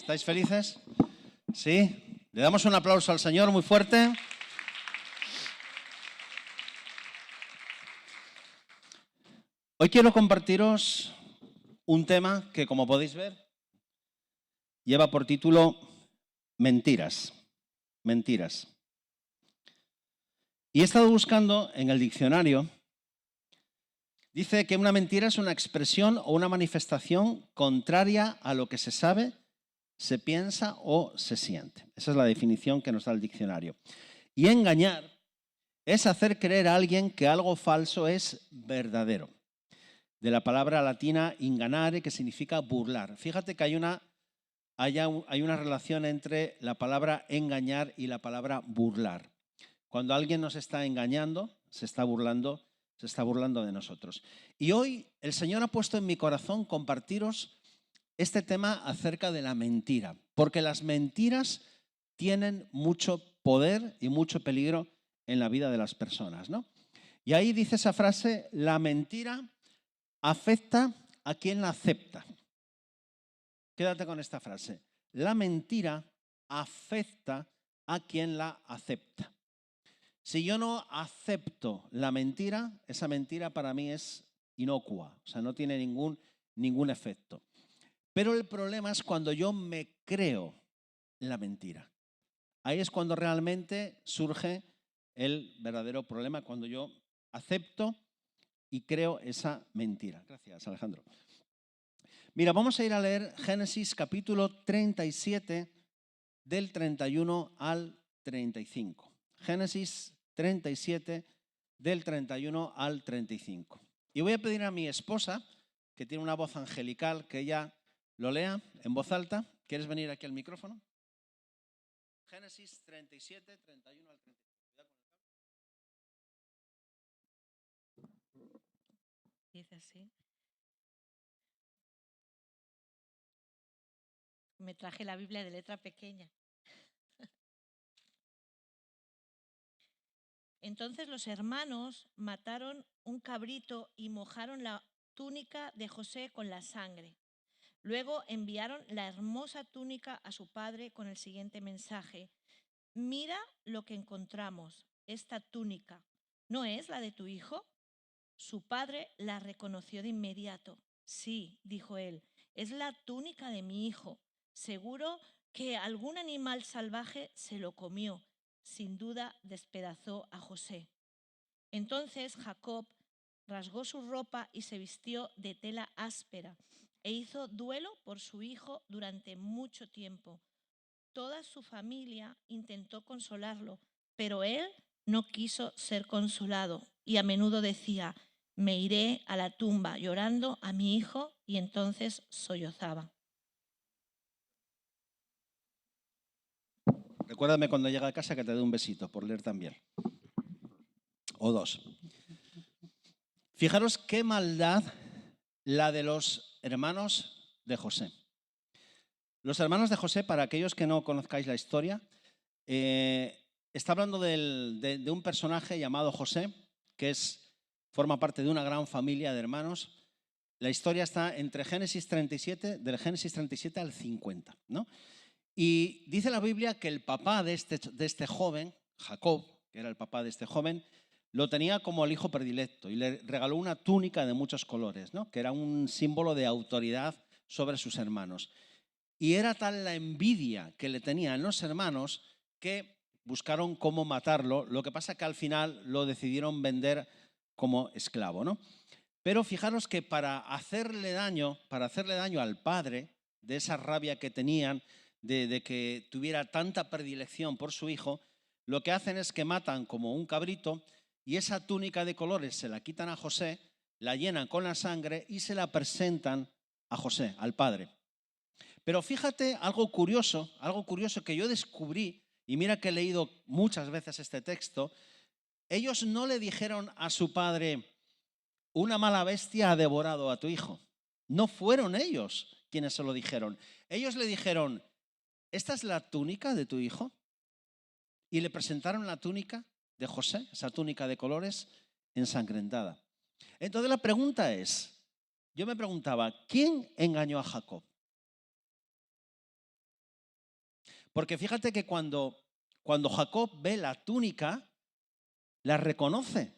¿Estáis felices? ¿Sí? Le damos un aplauso al Señor muy fuerte. Hoy quiero compartiros un tema que, como podéis ver, lleva por título Mentiras. Mentiras. Y he estado buscando en el diccionario. Dice que una mentira es una expresión o una manifestación contraria a lo que se sabe, se piensa o se siente. Esa es la definición que nos da el diccionario. Y engañar es hacer creer a alguien que algo falso es verdadero. De la palabra latina inganare, que significa burlar. Fíjate que hay una relación entre la palabra engañar y la palabra burlar. Cuando alguien nos está engañando, se está burlando de nosotros. Y hoy el Señor ha puesto en mi corazón compartiros este tema acerca de la mentira, porque las mentiras tienen mucho poder y mucho peligro en la vida de las personas, ¿no? Y ahí dice esa frase: la mentira afecta a quien la acepta. Quédate con esta frase. La mentira afecta a quien la acepta. Si yo no acepto la mentira, esa mentira para mí es inocua, o sea, no tiene ningún efecto. Pero el problema es cuando yo me creo la mentira. Ahí es cuando realmente surge el verdadero problema, cuando yo acepto y creo esa mentira. Gracias, Alejandro. Mira, vamos a ir a leer Génesis capítulo 37, del 31 al 35. Génesis 37, del 31 al 35. Y voy a pedir a mi esposa, que tiene una voz angelical, que ella lo lea en voz alta. ¿Quieres venir aquí al micrófono? Génesis 37, 31 al 35. Dice así. Me traje la Biblia de letra pequeña. Entonces los hermanos mataron un cabrito y mojaron la túnica de José con la sangre. Luego enviaron la hermosa túnica a su padre con el siguiente mensaje: mira lo que encontramos, esta túnica, ¿no es la de tu hijo? Su padre la reconoció de inmediato. Sí, dijo él, es la túnica de mi hijo. Seguro que algún animal salvaje se lo comió. Sin duda despedazó a José. Entonces Jacob rasgó su ropa y se vistió de tela áspera e hizo duelo por su hijo durante mucho tiempo. Toda su familia intentó consolarlo, pero él no quiso ser consolado y a menudo decía: me iré a la tumba llorando a mi hijo, y entonces sollozaba. Recuérdame cuando llegue a casa que te dé un besito por leer también. O dos. Fijaros qué maldad la de los hermanos de José. Los hermanos de José, para aquellos que no conozcáis la historia, está hablando de un personaje llamado José, que forma parte de una gran familia de hermanos. La historia está entre Génesis 37, del Génesis 37 al 50, ¿no? Y dice la Biblia que el papá de este joven, Jacob, que era el papá de este joven, lo tenía como el hijo predilecto y le regaló una túnica de muchos colores, ¿no? Que era un símbolo de autoridad sobre sus hermanos. Y era tal la envidia que le tenían los hermanos que buscaron cómo matarlo. Lo que pasa es que al final lo decidieron vender como esclavo, ¿no? Pero fijaros que para hacerle daño al padre, de esa rabia que tenían, de que tuviera tanta predilección por su hijo, lo que hacen es que matan como un cabrito y esa túnica de colores se la quitan a José, la llenan con la sangre y se la presentan a José, al padre. Pero fíjate algo curioso que yo descubrí, y mira que he leído muchas veces este texto. Ellos no le dijeron a su padre: una mala bestia ha devorado a tu hijo. No fueron ellos quienes se lo dijeron. Ellos le dijeron: ¿esta es la túnica de tu hijo? Y le presentaron la túnica de José, esa túnica de colores ensangrentada. Entonces la pregunta es, yo me preguntaba, ¿quién engañó a Jacob? Porque fíjate que cuando Jacob ve la túnica, la reconoce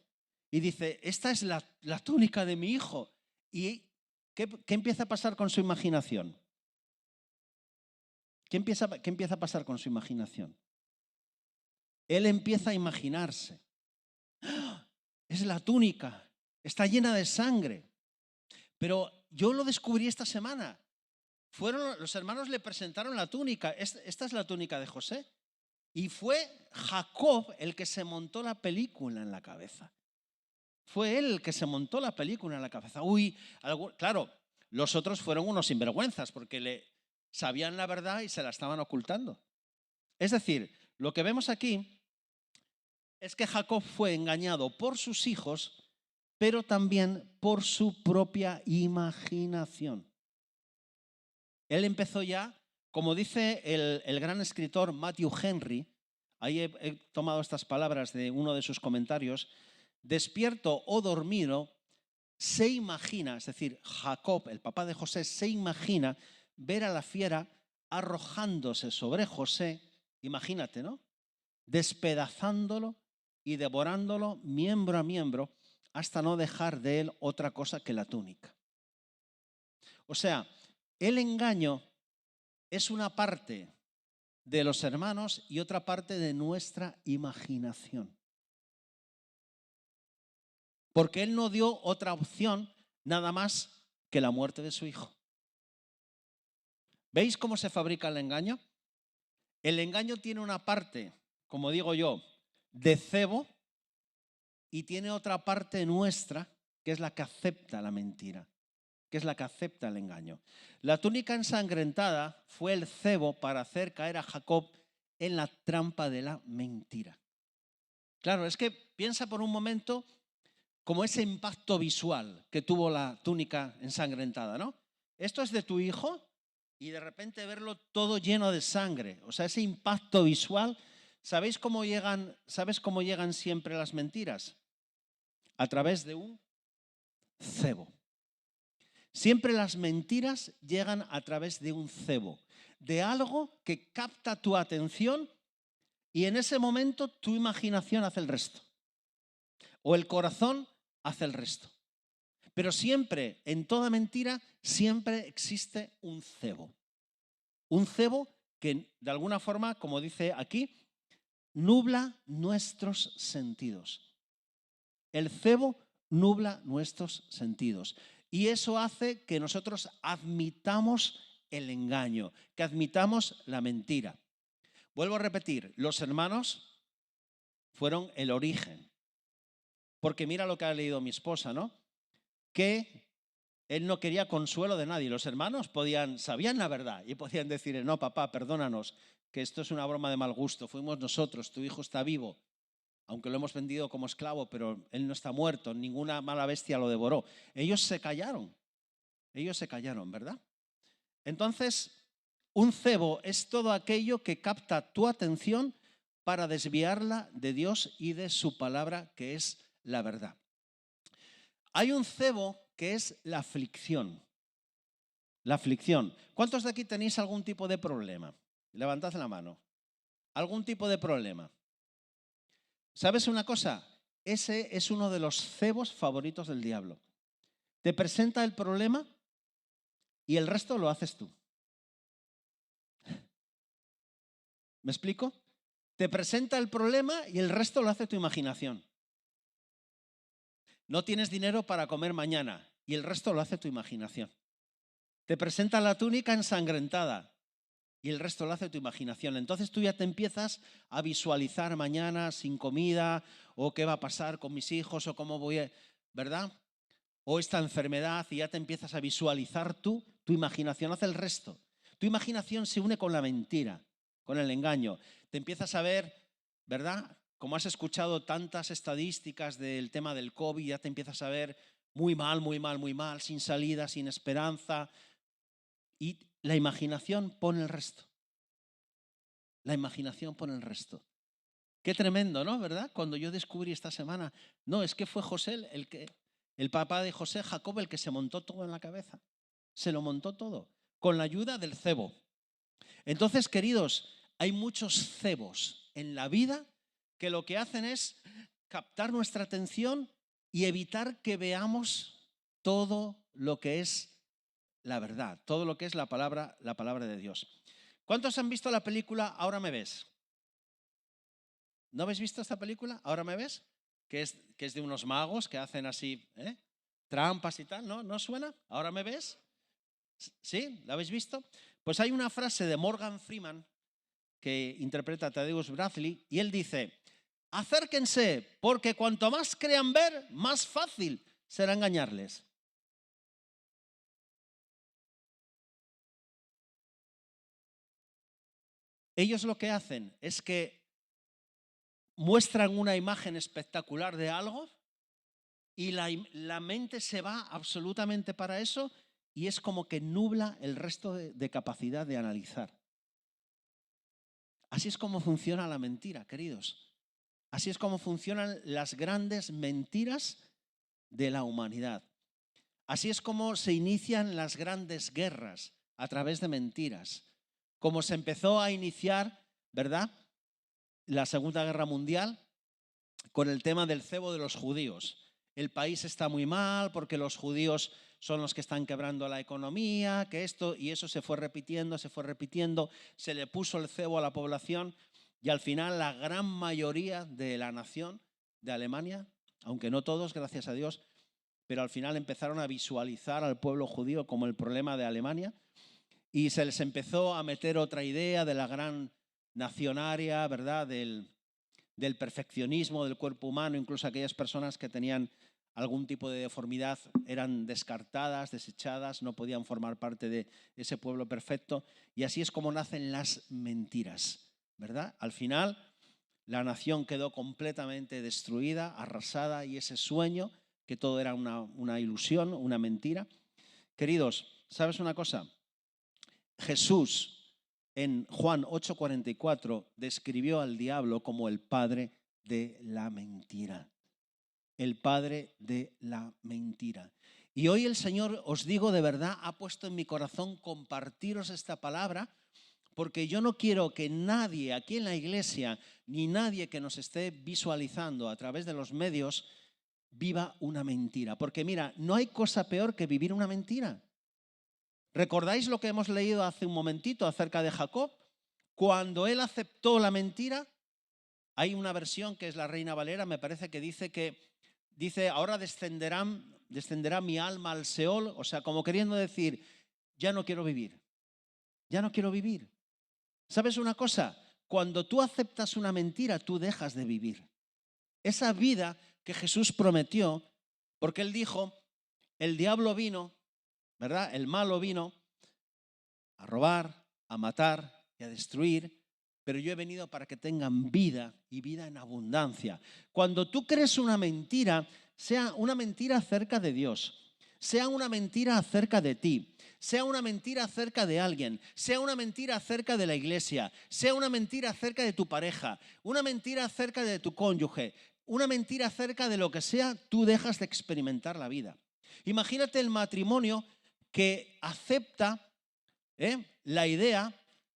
y dice, esta es la túnica de mi hijo. ¿Y qué empieza a pasar con su imaginación? ¿Qué empieza a pasar con su imaginación? Él empieza a imaginarse. ¡Ah! Es la túnica, está llena de sangre. Pero yo lo descubrí esta semana. Los hermanos le presentaron la túnica. Esta es la túnica de José. Y fue Jacob el que se montó la película en la cabeza. Fue él el que se montó la película en la cabeza. Claro, los otros fueron unos sinvergüenzas porque sabían la verdad y se la estaban ocultando. Es decir, lo que vemos aquí es que Jacob fue engañado por sus hijos, pero también por su propia imaginación. Él empezó ya, como dice el gran escritor Matthew Henry, ahí he tomado estas palabras de uno de sus comentarios, despierto o dormido, se imagina, es decir, Jacob, el papá de José, se imagina ver a la fiera arrojándose sobre José, imagínate, ¿no? Despedazándolo y devorándolo miembro a miembro hasta no dejar de él otra cosa que la túnica. O sea, el engaño es una parte de los hermanos y otra parte de nuestra imaginación. Porque él no dio otra opción nada más que la muerte de su hijo. ¿Veis cómo se fabrica el engaño? El engaño tiene una parte, como digo yo, de cebo y tiene otra parte nuestra, que es la que acepta la mentira, que es la que acepta el engaño. La túnica ensangrentada fue el cebo para hacer caer a Jacob en la trampa de la mentira. Claro, es que piensa por un momento como ese impacto visual que tuvo la túnica ensangrentada, ¿no? Esto es de tu hijo y de repente verlo todo lleno de sangre. O sea, ese impacto visual. ¿Sabes cómo llegan siempre las mentiras? A través de un cebo. Siempre las mentiras llegan a través de un cebo, de algo que capta tu atención y en ese momento tu imaginación hace el resto. O el corazón hace el resto. Pero siempre, en toda mentira, siempre existe un cebo. Un cebo que de alguna forma, como dice aquí, nubla nuestros sentidos. El cebo nubla nuestros sentidos. Y eso hace que nosotros admitamos el engaño, que admitamos la mentira. Vuelvo a repetir, los hermanos fueron el origen. Porque mira lo que ha leído mi esposa, ¿no? Que él no quería consuelo de nadie. Los hermanos sabían la verdad y podían decirle, no, papá, perdónanos, que esto es una broma de mal gusto. Fuimos nosotros, tu hijo está vivo. Aunque lo hemos vendido como esclavo, pero él no está muerto, ninguna mala bestia lo devoró. Ellos se callaron, ¿verdad? Entonces, un cebo es todo aquello que capta tu atención para desviarla de Dios y de su palabra, que es la verdad. Hay un cebo que es la aflicción. La aflicción. ¿Cuántos de aquí tenéis algún tipo de problema? Levantad la mano. ¿Algún tipo de problema? ¿Sabes una cosa? Ese es uno de los cebos favoritos del diablo. Te presenta el problema y el resto lo haces tú. ¿Me explico? Te presenta el problema y el resto lo hace tu imaginación. No tienes dinero para comer mañana y el resto lo hace tu imaginación. Te presenta la túnica ensangrentada y el resto lo hace tu imaginación. Entonces tú ya te empiezas a visualizar mañana sin comida, o qué va a pasar con mis hijos, o cómo voy a, ¿verdad? O esta enfermedad, y ya te empiezas a visualizar tú, tu imaginación hace el resto. Tu imaginación se une con la mentira, con el engaño. Te empiezas a ver, ¿verdad? Como has escuchado tantas estadísticas del tema del COVID, ya te empiezas a ver muy mal, muy mal, muy mal, sin salida, sin esperanza. Y la imaginación pone el resto. La imaginación pone el resto. Qué tremendo, ¿no? ¿Verdad? Cuando yo descubrí esta semana, no, es que fue José el papá de José, Jacob, el que se montó todo en la cabeza. Se lo montó todo, con la ayuda del cebo. Entonces, queridos, hay muchos cebos en la vida que lo que hacen es captar nuestra atención y evitar que veamos todo lo que es la verdad, todo lo que es la palabra de Dios. ¿Cuántos han visto la película Ahora me ves? ¿No habéis visto esta película? ¿Ahora me ves? Que es de unos magos que hacen así, trampas y tal, ¿no? ¿No suena? ¿Ahora me ves? ¿Sí? ¿La habéis visto? Pues hay una frase de Morgan Freeman que interpreta a Thaddeus Bradley y él dice: acérquense, porque cuanto más crean ver, más fácil será engañarles. Ellos lo que hacen es que muestran una imagen espectacular de algo y la mente se va absolutamente para eso y es como que nubla el resto de capacidad de analizar. Así es como funciona la mentira, queridos. Así es como funcionan las grandes mentiras de la humanidad. Así es como se inician las grandes guerras, a través de mentiras. Como se empezó a iniciar, ¿verdad?, la Segunda Guerra Mundial con el tema del cebo de los judíos. El país está muy mal porque los judíos son los que están quebrando la economía, que esto y eso se fue repitiendo, se le puso el cebo a la población y al final la gran mayoría de la nación de Alemania, aunque no todos, gracias a Dios, pero al final empezaron a visualizar al pueblo judío como el problema de Alemania y se les empezó a meter otra idea de la gran nacionaria, ¿verdad?, del perfeccionismo del cuerpo humano. Incluso aquellas personas que tenían algún tipo de deformidad eran descartadas, desechadas, no podían formar parte de ese pueblo perfecto. Y así es como nacen las mentiras, ¿verdad? Al final, la nación quedó completamente destruida, arrasada, y ese sueño, que todo era una ilusión, una mentira. Queridos, ¿sabes una cosa? Jesús en Juan 8:44 describió al diablo como el padre de la mentira. El padre de la mentira. Y hoy el Señor, os digo de verdad, ha puesto en mi corazón compartiros esta palabra, porque yo no quiero que nadie aquí en la iglesia, ni nadie que nos esté visualizando a través de los medios, viva una mentira. Porque mira, no hay cosa peor que vivir una mentira. ¿Recordáis lo que hemos leído hace un momentito acerca de Jacob? Cuando él aceptó la mentira, hay una versión que es la Reina Valera, me parece que dice ahora descenderá mi alma al Seol, o sea, como queriendo decir, ya no quiero vivir, ya no quiero vivir. ¿Sabes una cosa? Cuando tú aceptas una mentira, tú dejas de vivir. Esa vida que Jesús prometió, porque él dijo, el diablo vino, ¿verdad? El malo vino a robar, a matar y a destruir, pero yo he venido para que tengan vida y vida en abundancia. Cuando tú crees una mentira, sea una mentira acerca de Dios, sea una mentira acerca de ti, sea una mentira acerca de alguien, sea una mentira acerca de la iglesia, sea una mentira acerca de tu pareja, una mentira acerca de tu cónyuge, una mentira acerca de lo que sea, tú dejas de experimentar la vida. Imagínate el matrimonio que acepta la idea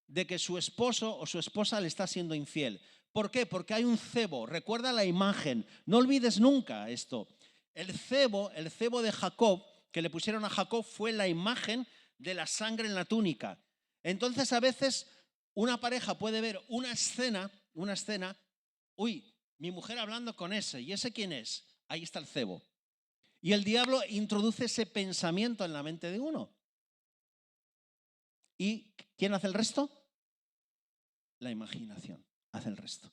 de que su esposo o su esposa le está siendo infiel. ¿Por qué? Porque hay un cebo. Recuerda la imagen. No olvides nunca esto. El cebo de Jacob, que le pusieron a Jacob, fue la imagen de la sangre en la túnica. Entonces, a veces, una pareja puede ver una escena, uy, mi mujer hablando con ese, ¿y ese quién es? Ahí está el cebo. Y el diablo introduce ese pensamiento en la mente de uno. ¿Y quién hace el resto? La imaginación hace el resto.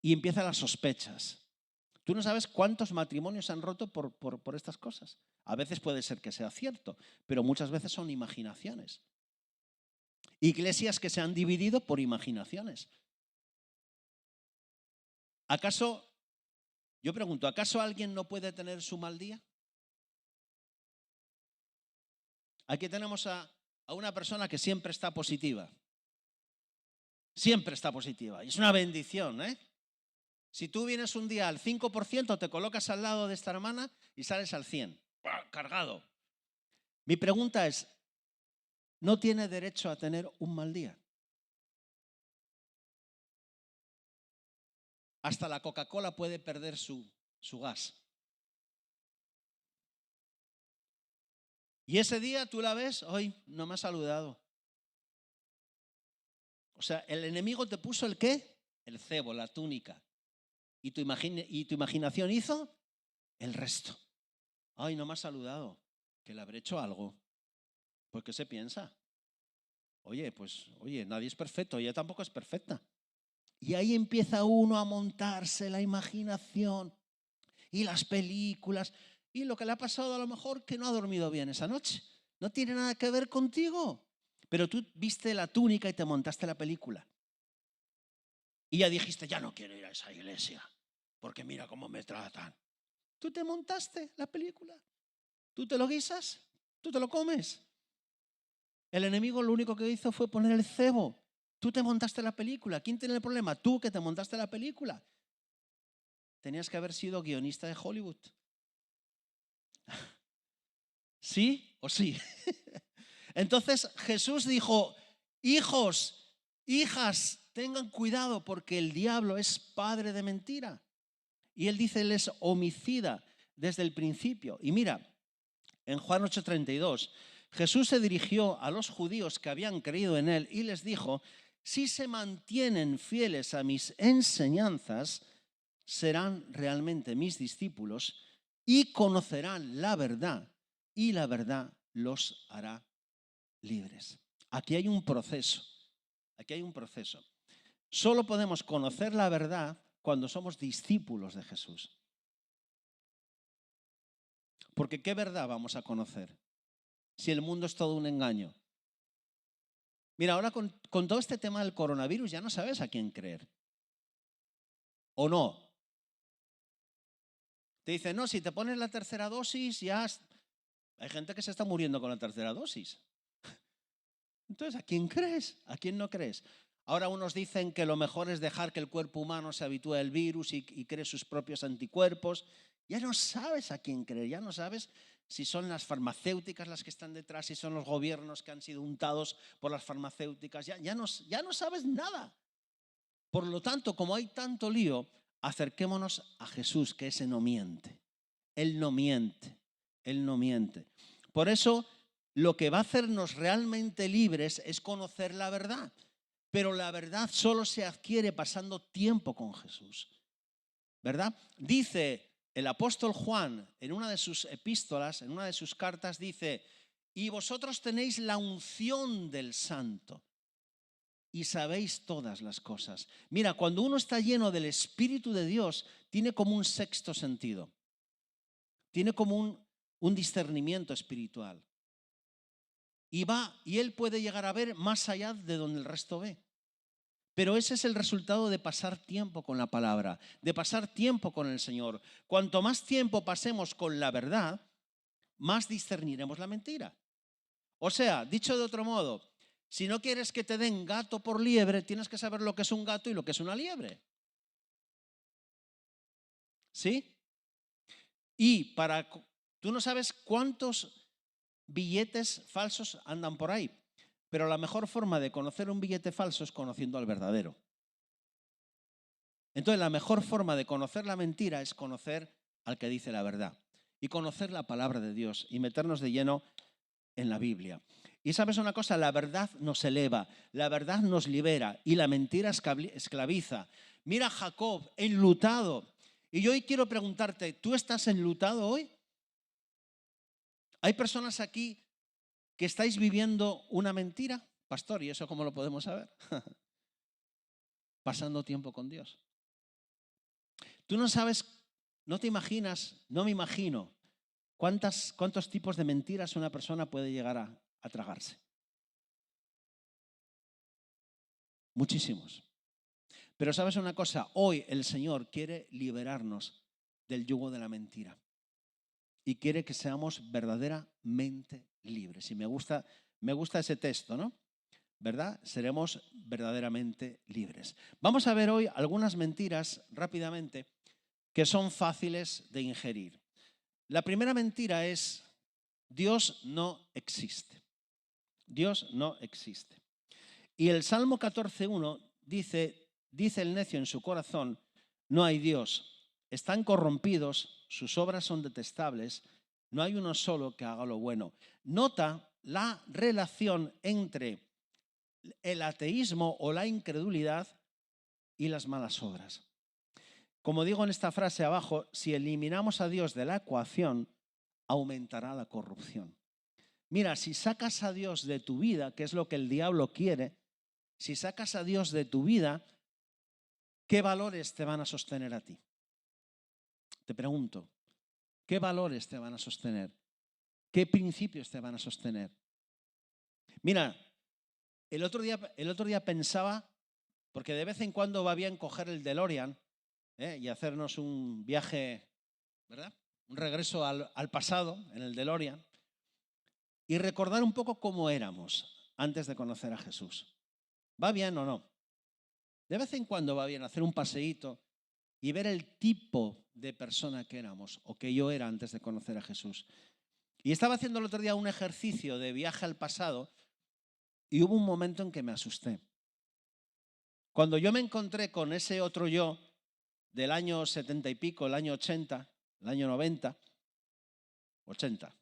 Y empiezan las sospechas. Tú no sabes cuántos matrimonios se han roto por estas cosas. A veces puede ser que sea cierto, pero muchas veces son imaginaciones. Iglesias que se han dividido por imaginaciones. Yo pregunto, ¿acaso alguien no puede tener su mal día? Aquí tenemos a una persona que siempre está positiva. Siempre está positiva. Y es una bendición, ¿eh? Si tú vienes un día al 5%, te colocas al lado de esta hermana y sales al 100%. Cargado. Mi pregunta es, ¿no tiene derecho a tener un mal día? Hasta la Coca-Cola puede perder su gas. Y ese día tú la ves, hoy no me ha saludado. O sea, el enemigo te puso ¿el qué? El cebo, la túnica. Y tu imaginación hizo el resto. Ay, no me ha saludado, que le habré hecho algo. Pues ¿qué se piensa? Oye, nadie es perfecto, ella tampoco es perfecta. Y ahí empieza uno a montarse la imaginación y las películas. Y lo que le ha pasado a lo mejor que no ha dormido bien esa noche. No tiene nada que ver contigo. Pero tú viste la túnica y te montaste la película. Y ya dijiste, ya no quiero ir a esa iglesia, porque mira cómo me tratan. Tú te montaste la película. Tú te lo guisas, tú te lo comes. El enemigo lo único que hizo fue poner el cebo. Tú te montaste la película. ¿Quién tiene el problema? Tú que te montaste la película. Tenías que haber sido guionista de Hollywood. ¿Sí o sí? Entonces Jesús dijo, hijos, hijas, tengan cuidado porque el diablo es padre de mentira. Y él dice, él es homicida desde el principio. Y mira, en Juan 8:32, Jesús se dirigió a los judíos que habían creído en él y les dijo, si se mantienen fieles a mis enseñanzas, serán realmente mis discípulos y conocerán la verdad y la verdad los hará libres. Aquí hay un proceso, Solo podemos conocer la verdad cuando somos discípulos de Jesús. Porque ¿qué verdad vamos a conocer si el mundo es todo un engaño? Mira, ahora con todo este tema del coronavirus ya no sabes a quién creer. ¿O no? Te dicen, no, si te pones la tercera dosis ya... Hay gente que se está muriendo con la tercera dosis. Entonces, ¿a quién crees? ¿A quién no crees? Ahora unos dicen que lo mejor es dejar que el cuerpo humano se habitúe al virus y cree sus propios anticuerpos. Ya no sabes a quién creer, ya no sabes si son las farmacéuticas las que están detrás, si son los gobiernos que han sido untados por las farmacéuticas. Ya no sabes nada. Por lo tanto, como hay tanto lío, acerquémonos a Jesús, que ese no miente. Él no miente, Él no miente. Por eso, lo que va a hacernos realmente libres es conocer la verdad. Pero la verdad solo se adquiere pasando tiempo con Jesús, ¿verdad? Dice el apóstol Juan en una de sus epístolas, en una de sus cartas, dice, y vosotros tenéis la unción del Santo y sabéis todas las cosas. Mira, cuando uno está lleno del Espíritu de Dios, tiene como un sexto sentido, tiene como un discernimiento espiritual. Y él puede llegar a ver más allá de donde el resto ve. Pero ese es el resultado de pasar tiempo con la palabra, de pasar tiempo con el Señor. Cuanto más tiempo pasemos con la verdad, más discerniremos la mentira. O sea, dicho de otro modo, si no quieres que te den gato por liebre, tienes que saber lo que es un gato y lo que es una liebre. ¿Sí? Y tú no sabes cuántos billetes falsos andan por ahí, pero la mejor forma de conocer un billete falso es conociendo al verdadero. Entonces, la mejor forma de conocer la mentira es conocer al que dice la verdad y conocer la palabra de Dios y meternos de lleno en la Biblia. Y sabes una cosa, la verdad nos eleva, la verdad nos libera y la mentira esclaviza. Mira a Jacob enlutado. Y yo hoy quiero preguntarte, ¿tú estás enlutado hoy? ¿Hay personas aquí que estáis viviendo una mentira? Pastor, ¿y eso cómo lo podemos saber? Pasando tiempo con Dios. Tú no sabes, no te imaginas, no me imagino cuántos tipos de mentiras una persona puede llegar a tragarse. Muchísimos. Pero sabes una cosa, hoy el Señor quiere liberarnos del yugo de la mentira y quiere que seamos verdaderamente libres. Y me gusta ese texto, ¿no? ¿Verdad? Seremos verdaderamente libres. Vamos a ver hoy algunas mentiras rápidamente que son fáciles de ingerir. La primera mentira es, Dios no existe. Dios no existe. Y el Salmo 14:1 dice el necio en su corazón, no hay Dios. Están corrompidos, sus obras son detestables, no hay uno solo que haga lo bueno. Nota la relación entre el ateísmo o la incredulidad y las malas obras. Como digo en esta frase abajo, si eliminamos a Dios de la ecuación, aumentará la corrupción. Mira, si sacas a Dios de tu vida, que es lo que el diablo quiere, si sacas a Dios de tu vida, ¿qué valores te van a sostener a ti? Te pregunto, ¿qué valores te van a sostener? ¿Qué principios te van a sostener? Mira, el otro día pensaba, porque de vez en cuando va bien coger el DeLorean y hacernos un viaje, ¿verdad? Un regreso al pasado en el DeLorean y recordar un poco cómo éramos antes de conocer a Jesús. ¿Va bien o no? De vez en cuando va bien hacer un paseíto y ver el tipo de persona que éramos o que yo era antes de conocer a Jesús. Y estaba haciendo el otro día un ejercicio de viaje al pasado y hubo un momento en que me asusté. Cuando yo me encontré con ese otro yo del año 70 y pico, el año 80, el año 90, 80,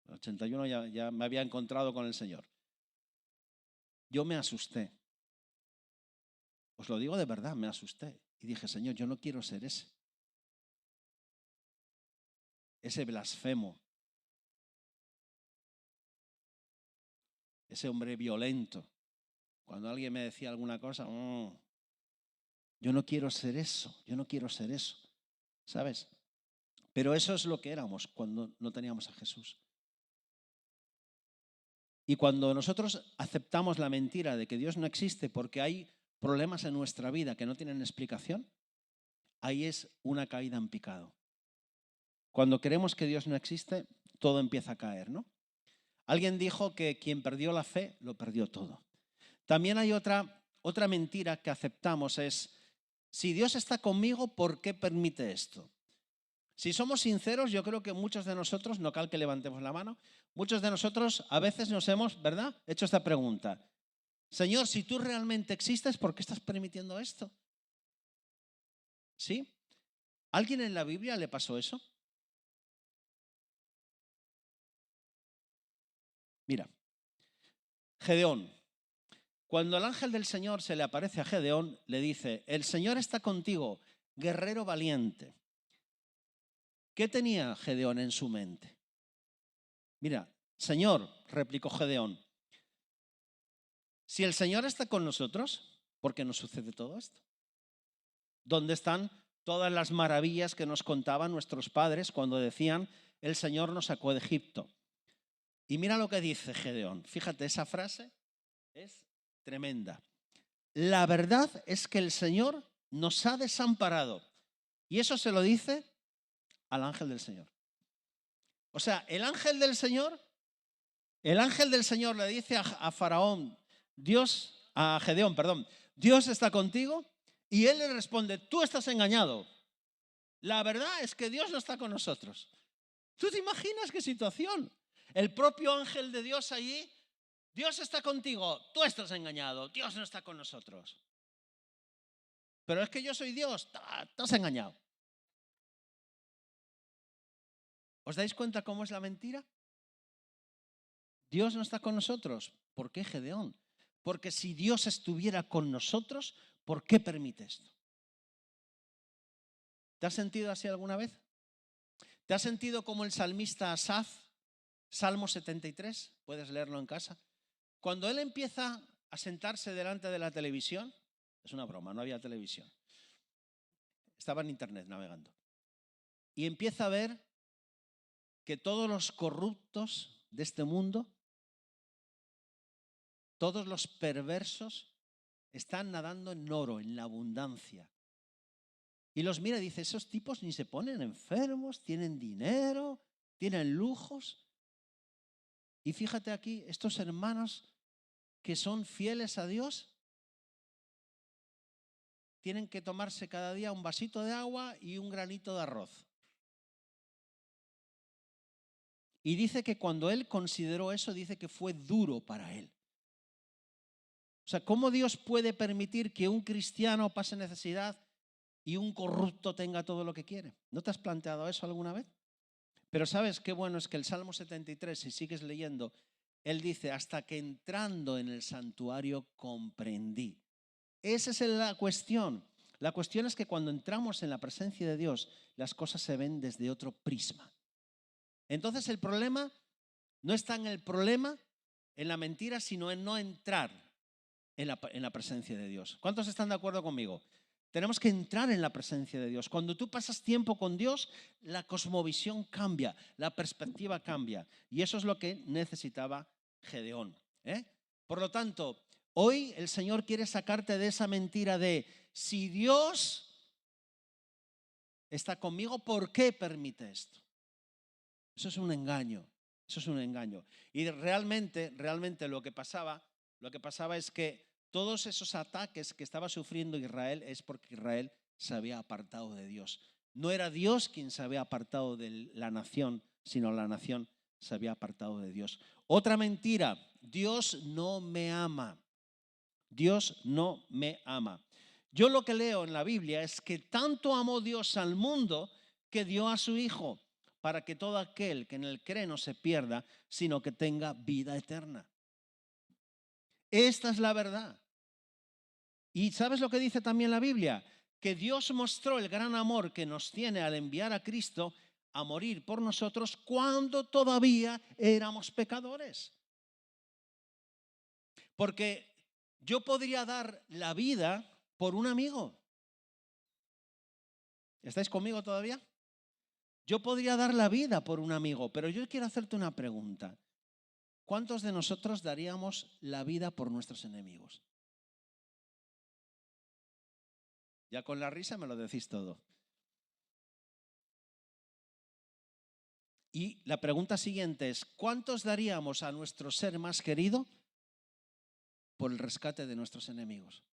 81 ya me había encontrado con el Señor. Yo me asusté. Os lo digo de verdad, me asusté. Y dije, Señor, yo no quiero ser ese blasfemo, ese hombre violento. Cuando alguien me decía alguna cosa, yo no quiero ser eso, ¿sabes? Pero eso es lo que éramos cuando no teníamos a Jesús. Y cuando nosotros aceptamos la mentira de que Dios no existe porque hay problemas en nuestra vida que no tienen explicación, ahí es una caída en picado. Cuando creemos que Dios no existe, todo empieza a caer, ¿no? Alguien dijo que quien perdió la fe, lo perdió todo. También hay otra mentira que aceptamos, es, si Dios está conmigo, ¿por qué permite esto? Si somos sinceros, yo creo que muchos de nosotros, no cal que levantemos la mano, muchos de nosotros a veces nos hemos, ¿verdad?, hecho esta pregunta. Señor, si tú realmente existes, ¿por qué estás permitiendo esto? ¿Sí? ¿Alguien en la Biblia le pasó eso? Mira, Gedeón. Cuando el ángel del Señor se le aparece a Gedeón, le dice, el Señor está contigo, guerrero valiente. ¿Qué tenía Gedeón en su mente? Mira, Señor, replicó Gedeón, si el Señor está con nosotros, ¿por qué nos sucede todo esto? ¿Dónde están todas las maravillas que nos contaban nuestros padres cuando decían, el Señor nos sacó de Egipto? Y mira lo que dice Gedeón. Fíjate, esa frase es tremenda. La verdad es que el Señor nos ha desamparado. Y eso se lo dice al ángel del Señor. O sea, el ángel del Señor le dice a Faraón, a Gedeón, perdón, Dios está contigo, y él le responde, tú estás engañado. La verdad es que Dios no está con nosotros. ¿Tú te imaginas qué situación? El propio ángel de Dios allí, Dios está contigo, tú estás engañado, Dios no está con nosotros. Pero es que yo soy Dios, estás engañado. ¿Os dais cuenta cómo es la mentira? Dios no está con nosotros. ¿Por qué, Gedeón? Porque si Dios estuviera con nosotros, ¿por qué permite esto? ¿Te has sentido así alguna vez? ¿Te has sentido como el salmista Asaf, Salmo 73? Puedes leerlo en casa. Cuando él empieza a sentarse delante de la televisión, es una broma, no había televisión. Estaba en internet navegando. Y empieza a ver que todos los corruptos de este mundo, todos los perversos, están nadando en oro, en la abundancia. Y los mira y dice, esos tipos ni se ponen enfermos, tienen dinero, tienen lujos. Y fíjate aquí, estos hermanos que son fieles a Dios, tienen que tomarse cada día un vasito de agua y un granito de arroz. Y dice que cuando él consideró eso, dice que fue duro para él. O sea, ¿cómo Dios puede permitir que un cristiano pase necesidad y un corrupto tenga todo lo que quiere? ¿No te has planteado eso alguna vez? Pero ¿sabes qué bueno es que el Salmo 73, si sigues leyendo, él dice, hasta que entrando en el santuario comprendí. Esa es la cuestión. La cuestión es que cuando entramos en la presencia de Dios, las cosas se ven desde otro prisma. Entonces el problema no está en el problema, en la mentira, sino en no entrar en la presencia de Dios. ¿Cuántos están de acuerdo conmigo? Tenemos que entrar en la presencia de Dios. Cuando tú pasas tiempo con Dios, la cosmovisión cambia, la perspectiva cambia. Y eso es lo que necesitaba Gedeón. Por lo tanto, hoy el Señor quiere sacarte de esa mentira de, si Dios está conmigo, ¿por qué permite esto? Eso es un engaño. Eso es un engaño. Y realmente lo que pasaba es que todos esos ataques que estaba sufriendo Israel es porque Israel se había apartado de Dios. No era Dios quien se había apartado de la nación, sino la nación se había apartado de Dios. Otra mentira, Dios no me ama. Dios no me ama. Yo lo que leo en la Biblia es que tanto amó Dios al mundo que dio a su Hijo para que todo aquel que en él cree no se pierda, sino que tenga vida eterna. Esta es la verdad. ¿Y sabes lo que dice también la Biblia? Que Dios mostró el gran amor que nos tiene al enviar a Cristo a morir por nosotros cuando todavía éramos pecadores. Porque yo podría dar la vida por un amigo. ¿Estáis conmigo todavía? Yo podría dar la vida por un amigo, pero yo quiero hacerte una pregunta. ¿Cuántos de nosotros daríamos la vida por nuestros enemigos? Ya con la risa me lo decís todo. Y la pregunta siguiente es, ¿cuántos daríamos a nuestro ser más querido por el rescate de nuestros enemigos?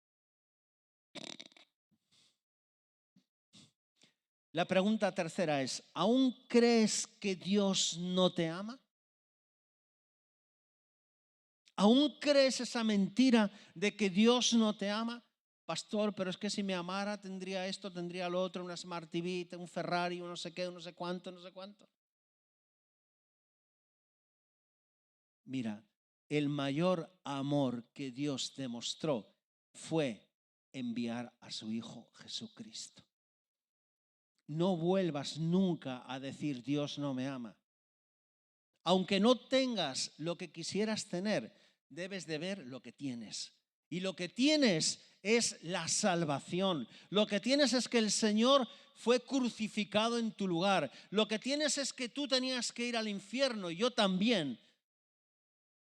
La pregunta tercera es, ¿aún crees que Dios no te ama? ¿Aún crees esa mentira de que Dios no te ama? Pastor, pero es que si me amara tendría esto, tendría lo otro, una Smart TV, un Ferrari, un no sé qué, un no sé cuánto, no sé cuánto. Mira, el mayor amor que Dios demostró fue enviar a su Hijo Jesucristo. No vuelvas nunca a decir Dios no me ama. Aunque no tengas lo que quisieras tener, debes de ver lo que tienes. Y lo que tienes es la salvación. Lo que tienes es que el Señor fue crucificado en tu lugar. Lo que tienes es que tú tenías que ir al infierno, y yo también.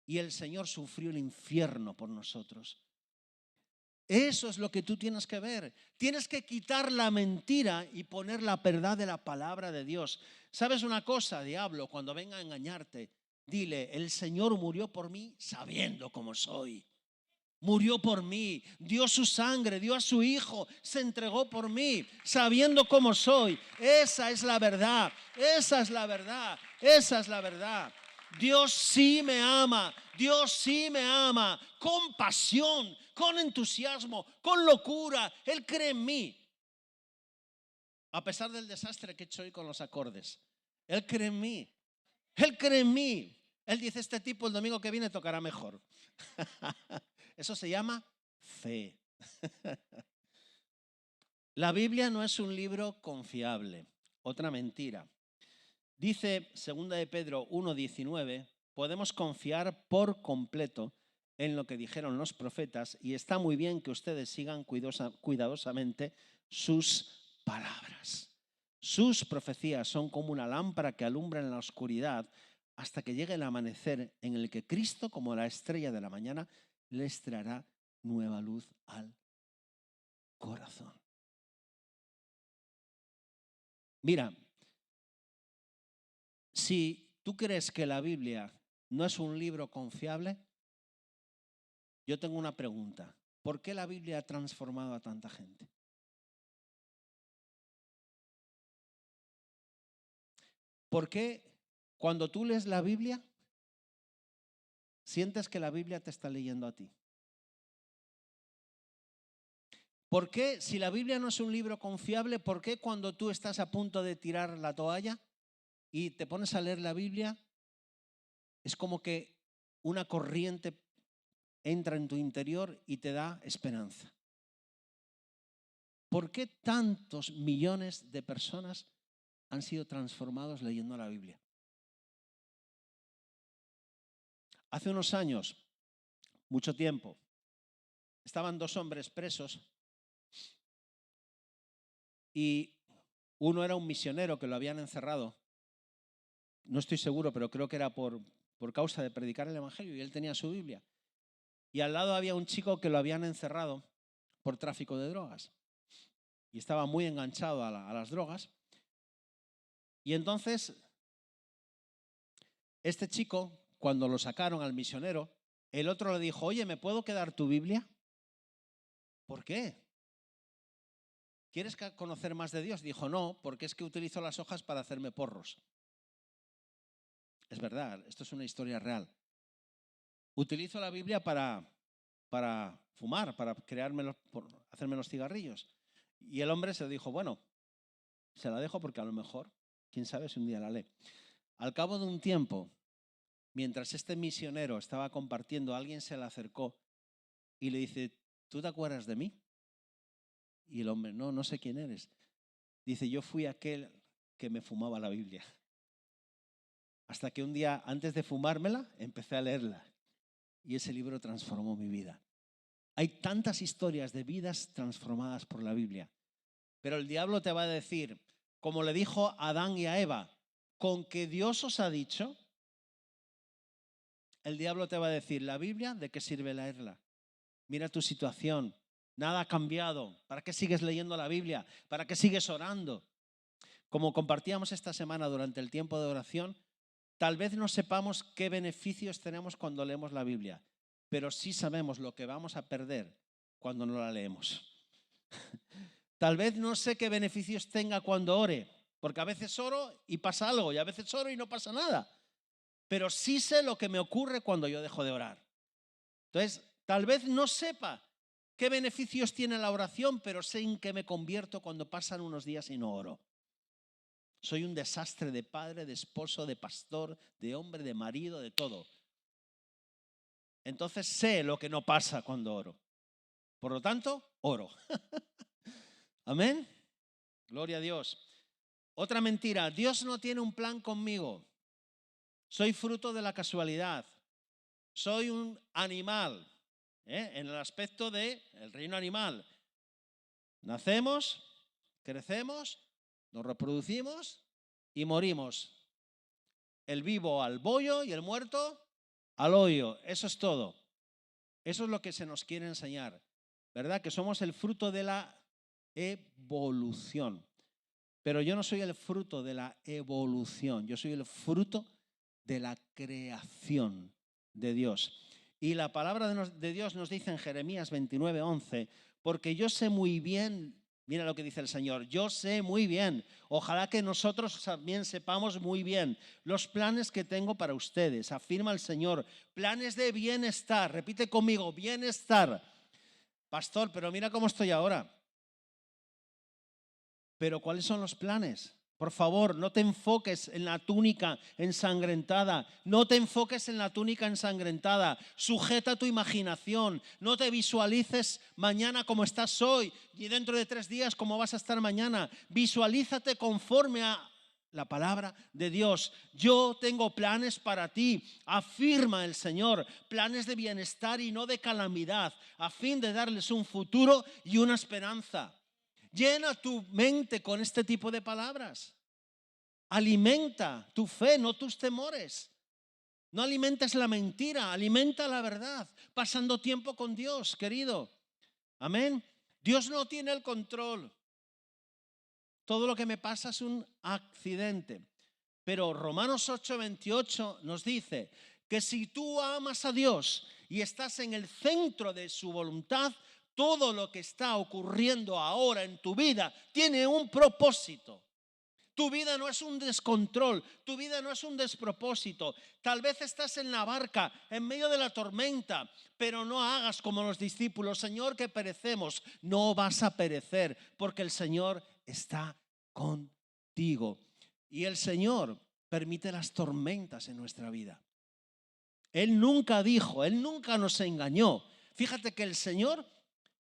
Y el Señor sufrió el infierno por nosotros. Eso es lo que tú tienes que ver. Tienes que quitar la mentira y poner la verdad de la palabra de Dios. ¿Sabes una cosa, diablo? Cuando venga a engañarte, dile, el Señor murió por mí sabiendo cómo soy. Murió por mí, dio su sangre, dio a su Hijo, se entregó por mí, sabiendo cómo soy. Esa es la verdad, esa es la verdad, esa es la verdad. Dios sí me ama, Dios sí me ama, con pasión, con entusiasmo, con locura. Él cree en mí. A pesar del desastre que he hecho hoy con los acordes, Él cree en mí. Él cree en mí. Él dice, este tipo el domingo que viene tocará mejor. Eso se llama fe. La Biblia no es un libro confiable. Otra mentira. Dice 2 de Pedro 1:19, podemos confiar por completo en lo que dijeron los profetas y está muy bien que ustedes sigan cuidadosamente sus palabras. Sus profecías son como una lámpara que alumbra en la oscuridad hasta que llegue el amanecer en el que Cristo, como la estrella de la mañana, les traerá nueva luz al corazón. Mira, si tú crees que la Biblia no es un libro confiable, yo tengo una pregunta. ¿Por qué la Biblia ha transformado a tanta gente? ¿Por qué cuando tú lees la Biblia sientes que la Biblia te está leyendo a ti? ¿Por qué, si la Biblia no es un libro confiable, por qué cuando tú estás a punto de tirar la toalla y te pones a leer la Biblia, es como que una corriente entra en tu interior y te da esperanza? ¿Por qué tantos millones de personas han sido transformados leyendo la Biblia? Hace unos años, mucho tiempo, estaban dos hombres presos y uno era un misionero que lo habían encerrado. No estoy seguro, pero creo que era por causa de predicar el Evangelio, y él tenía su Biblia. Y al lado había un chico que lo habían encerrado por tráfico de drogas. Y estaba muy enganchado a las drogas. Y entonces, este chico, cuando lo sacaron al misionero, el otro le dijo: oye, ¿me puedo quedar tu Biblia? ¿Por qué? ¿Quieres conocer más de Dios? Dijo: no, porque es que utilizo las hojas para hacerme porros. Es verdad, esto es una historia real. Utilizo la Biblia para fumar, para hacerme los cigarrillos. Y el hombre se dijo: bueno, se la dejo porque a lo mejor, quién sabe si un día la lee. Al cabo de un tiempo, mientras este misionero estaba compartiendo, alguien se le acercó y le dice: ¿tú te acuerdas de mí? Y el hombre: no sé quién eres. Dice: yo fui aquel que me fumaba la Biblia. Hasta que un día, antes de fumármela, empecé a leerla. Y ese libro transformó mi vida. Hay tantas historias de vidas transformadas por la Biblia. Pero el diablo te va a decir, como le dijo a Adán y a Eva: ¿con que Dios os ha dicho? El diablo te va a decir: ¿la Biblia de qué sirve leerla? Mira tu situación, nada ha cambiado. ¿Para qué sigues leyendo la Biblia? ¿Para qué sigues orando? Como compartíamos esta semana durante el tiempo de oración, tal vez no sepamos qué beneficios tenemos cuando leemos la Biblia, pero sí sabemos lo que vamos a perder cuando no la leemos. Tal vez no sé qué beneficios tenga cuando ore, porque a veces oro y pasa algo, y a veces oro y no pasa nada. Pero sí sé lo que me ocurre cuando yo dejo de orar. Entonces, tal vez no sepa qué beneficios tiene la oración, pero sé en qué me convierto cuando pasan unos días y no oro. Soy un desastre de padre, de esposo, de pastor, de hombre, de marido, de todo. Entonces sé lo que no pasa cuando oro. Por lo tanto, oro. Amén. Gloria a Dios. Otra mentira: Dios no tiene un plan conmigo. Soy fruto de la casualidad. Soy un animal, en el aspecto del reino animal. Nacemos, crecemos, nos reproducimos y morimos. El vivo al bollo y el muerto al hoyo. Eso es todo. Eso es lo que se nos quiere enseñar, ¿verdad? Que somos el fruto de la evolución. Pero yo no soy el fruto de la evolución. Yo soy el fruto de la creación de Dios. Y la palabra de Dios nos dice en Jeremías 29:11: porque yo sé muy bien, mira lo que dice el Señor, yo sé muy bien, ojalá que nosotros también sepamos muy bien los planes que tengo para ustedes, afirma el Señor, planes de bienestar. Repite conmigo: bienestar. Pastor, pero mira cómo estoy ahora. Pero ¿cuáles son los planes? Por favor, no te enfoques en la túnica ensangrentada. No te enfoques en la túnica ensangrentada. Sujeta tu imaginación. No te visualices mañana como estás hoy y dentro de 3 días como vas a estar mañana. Visualízate conforme a la palabra de Dios. Yo tengo planes para ti, afirma el Señor. Planes de bienestar y no de calamidad, a fin de darles un futuro y una esperanza. Llena tu mente con este tipo de palabras. Alimenta tu fe, no tus temores. No alimentes la mentira, alimenta la verdad, pasando tiempo con Dios, querido. Amén. Dios no tiene el control. Todo lo que me pasa es un accidente. Pero Romanos 8:28 nos dice que si tú amas a Dios y estás en el centro de su voluntad, todo lo que está ocurriendo ahora en tu vida tiene un propósito. Tu vida no es un descontrol, tu vida no es un despropósito. Tal vez estás en la barca, en medio de la tormenta, pero no hagas como los discípulos, Señor, que perecemos. No vas a perecer, porque el Señor está contigo. Y el Señor permite las tormentas en nuestra vida. Él nunca dijo, Él nunca nos engañó. Fíjate que el Señor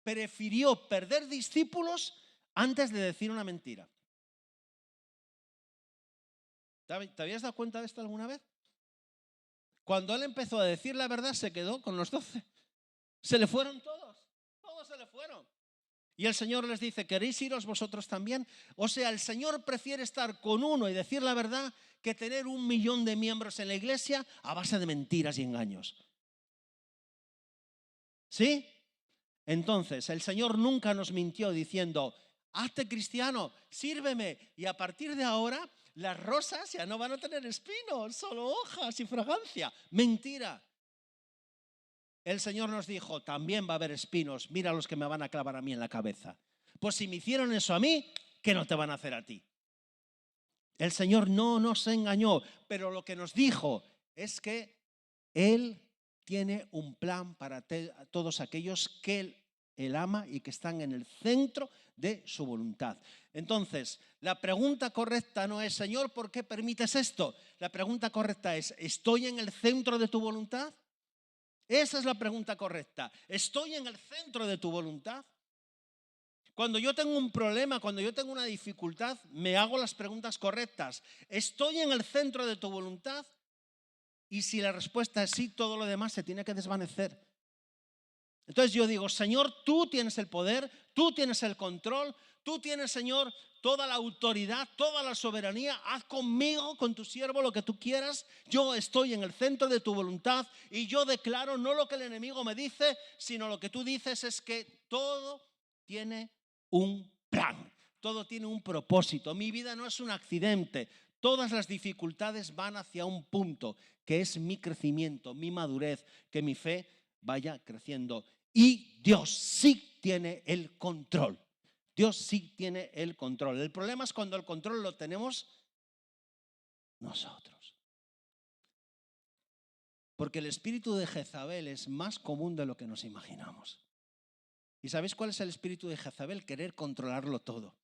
prefirió perder discípulos antes de decir una mentira. ¿Te habías dado cuenta de esto alguna vez? Cuando Él empezó a decir la verdad, se quedó con los 12. Se le fueron todos se le fueron. Y el Señor les dice, ¿queréis iros vosotros también? O sea, el Señor prefiere estar con uno y decir la verdad que tener 1 millón de miembros en la iglesia a base de mentiras y engaños. ¿Sí? Entonces, el Señor nunca nos mintió diciendo, hazte cristiano, sírveme, y a partir de ahora las rosas ya no van a tener espinos, solo hojas y fragancia. Mentira. El Señor nos dijo, también va a haber espinos, mira los que me van a clavar a mí en la cabeza. Pues si me hicieron eso a mí, ¿qué no te van a hacer a ti? El Señor no nos engañó, pero lo que nos dijo es que Él tiene un plan para todos aquellos que Él ama y que están en el centro de su voluntad. Entonces, la pregunta correcta no es, Señor, ¿por qué permites esto? La pregunta correcta es, ¿estoy en el centro de tu voluntad? Esa es la pregunta correcta. ¿Estoy en el centro de tu voluntad? Cuando yo tengo un problema, cuando yo tengo una dificultad, me hago las preguntas correctas. ¿Estoy en el centro de tu voluntad? Y si la respuesta es sí, todo lo demás se tiene que desvanecer. Entonces yo digo, Señor, tú tienes el poder, tú tienes el control, tú tienes, Señor, toda la autoridad, toda la soberanía. Haz conmigo, con tu siervo, lo que tú quieras. Yo estoy en el centro de tu voluntad y yo declaro no lo que el enemigo me dice, sino lo que tú dices es que todo tiene un plan, todo tiene un propósito. Mi vida no es un accidente. Todas las dificultades van hacia un punto, que es mi crecimiento, mi madurez, que mi fe vaya creciendo. Y Dios sí tiene el control. Dios sí tiene el control. El problema es cuando el control lo tenemos nosotros. Porque el espíritu de Jezabel es más común de lo que nos imaginamos. ¿Y sabéis cuál es el espíritu de Jezabel? Querer controlarlo todo.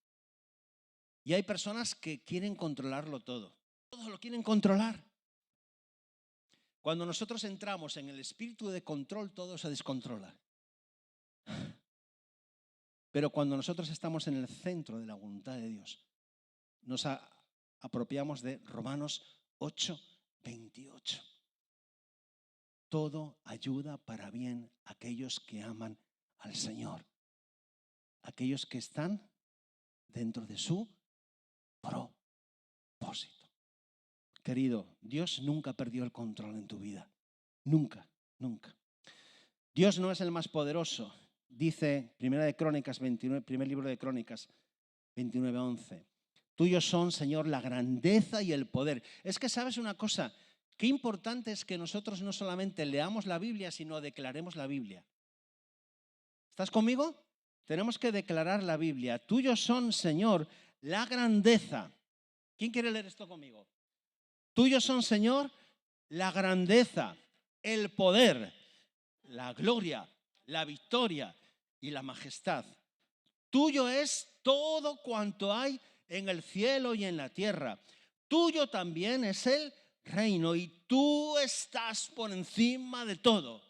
Y hay personas que quieren controlarlo todo. Todo lo quieren controlar. Cuando nosotros entramos en el espíritu de control, todo se descontrola. Pero cuando nosotros estamos en el centro de la voluntad de Dios, nos apropiamos de Romanos 8:28. Todo ayuda para bien a aquellos que aman al Señor, aquellos que están dentro de su propósito. Querido, Dios nunca perdió el control en tu vida. Nunca, nunca. Dios no es el más poderoso. Dice Primera de Crónicas 29, primer libro de Crónicas 29:11. Tuyos son, Señor, la grandeza y el poder. Es que sabes una cosa, qué importante es que nosotros no solamente leamos la Biblia, sino declaremos la Biblia. ¿Estás conmigo? Tenemos que declarar la Biblia. Tuyos son, Señor, la grandeza. ¿Quién quiere leer esto conmigo? Tuyos son, Señor, la grandeza, el poder, la gloria, la victoria y la majestad. Tuyo es todo cuanto hay en el cielo y en la tierra. Tuyo también es el reino y tú estás por encima de todo.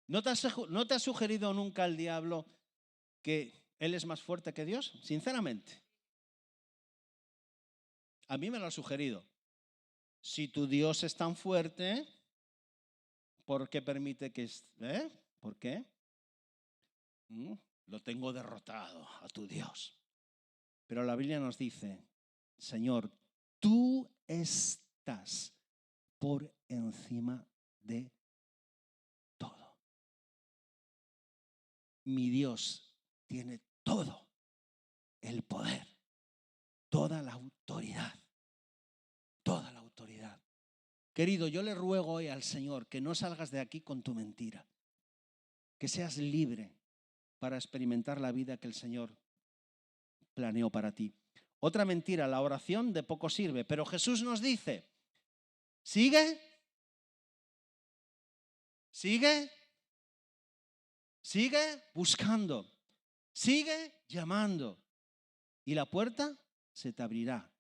¿No te ha sugerido nunca el diablo que él es más fuerte que Dios? Sinceramente. A mí me lo ha sugerido. Si tu Dios es tan fuerte, ¿por qué permite que... ¿Por qué? Lo tengo derrotado a tu Dios. Pero la Biblia nos dice, Señor, tú estás por encima de todo. Mi Dios tiene todo el poder, toda la autoridad, toda la autoridad. Querido, yo le ruego hoy al Señor que no salgas de aquí con tu mentira, que seas libre para experimentar la vida que el Señor planeó para ti. Otra mentira, la oración de poco sirve. Pero Jesús nos dice, sigue, sigue, sigue buscando, sigue llamando y la puerta se te abrirá.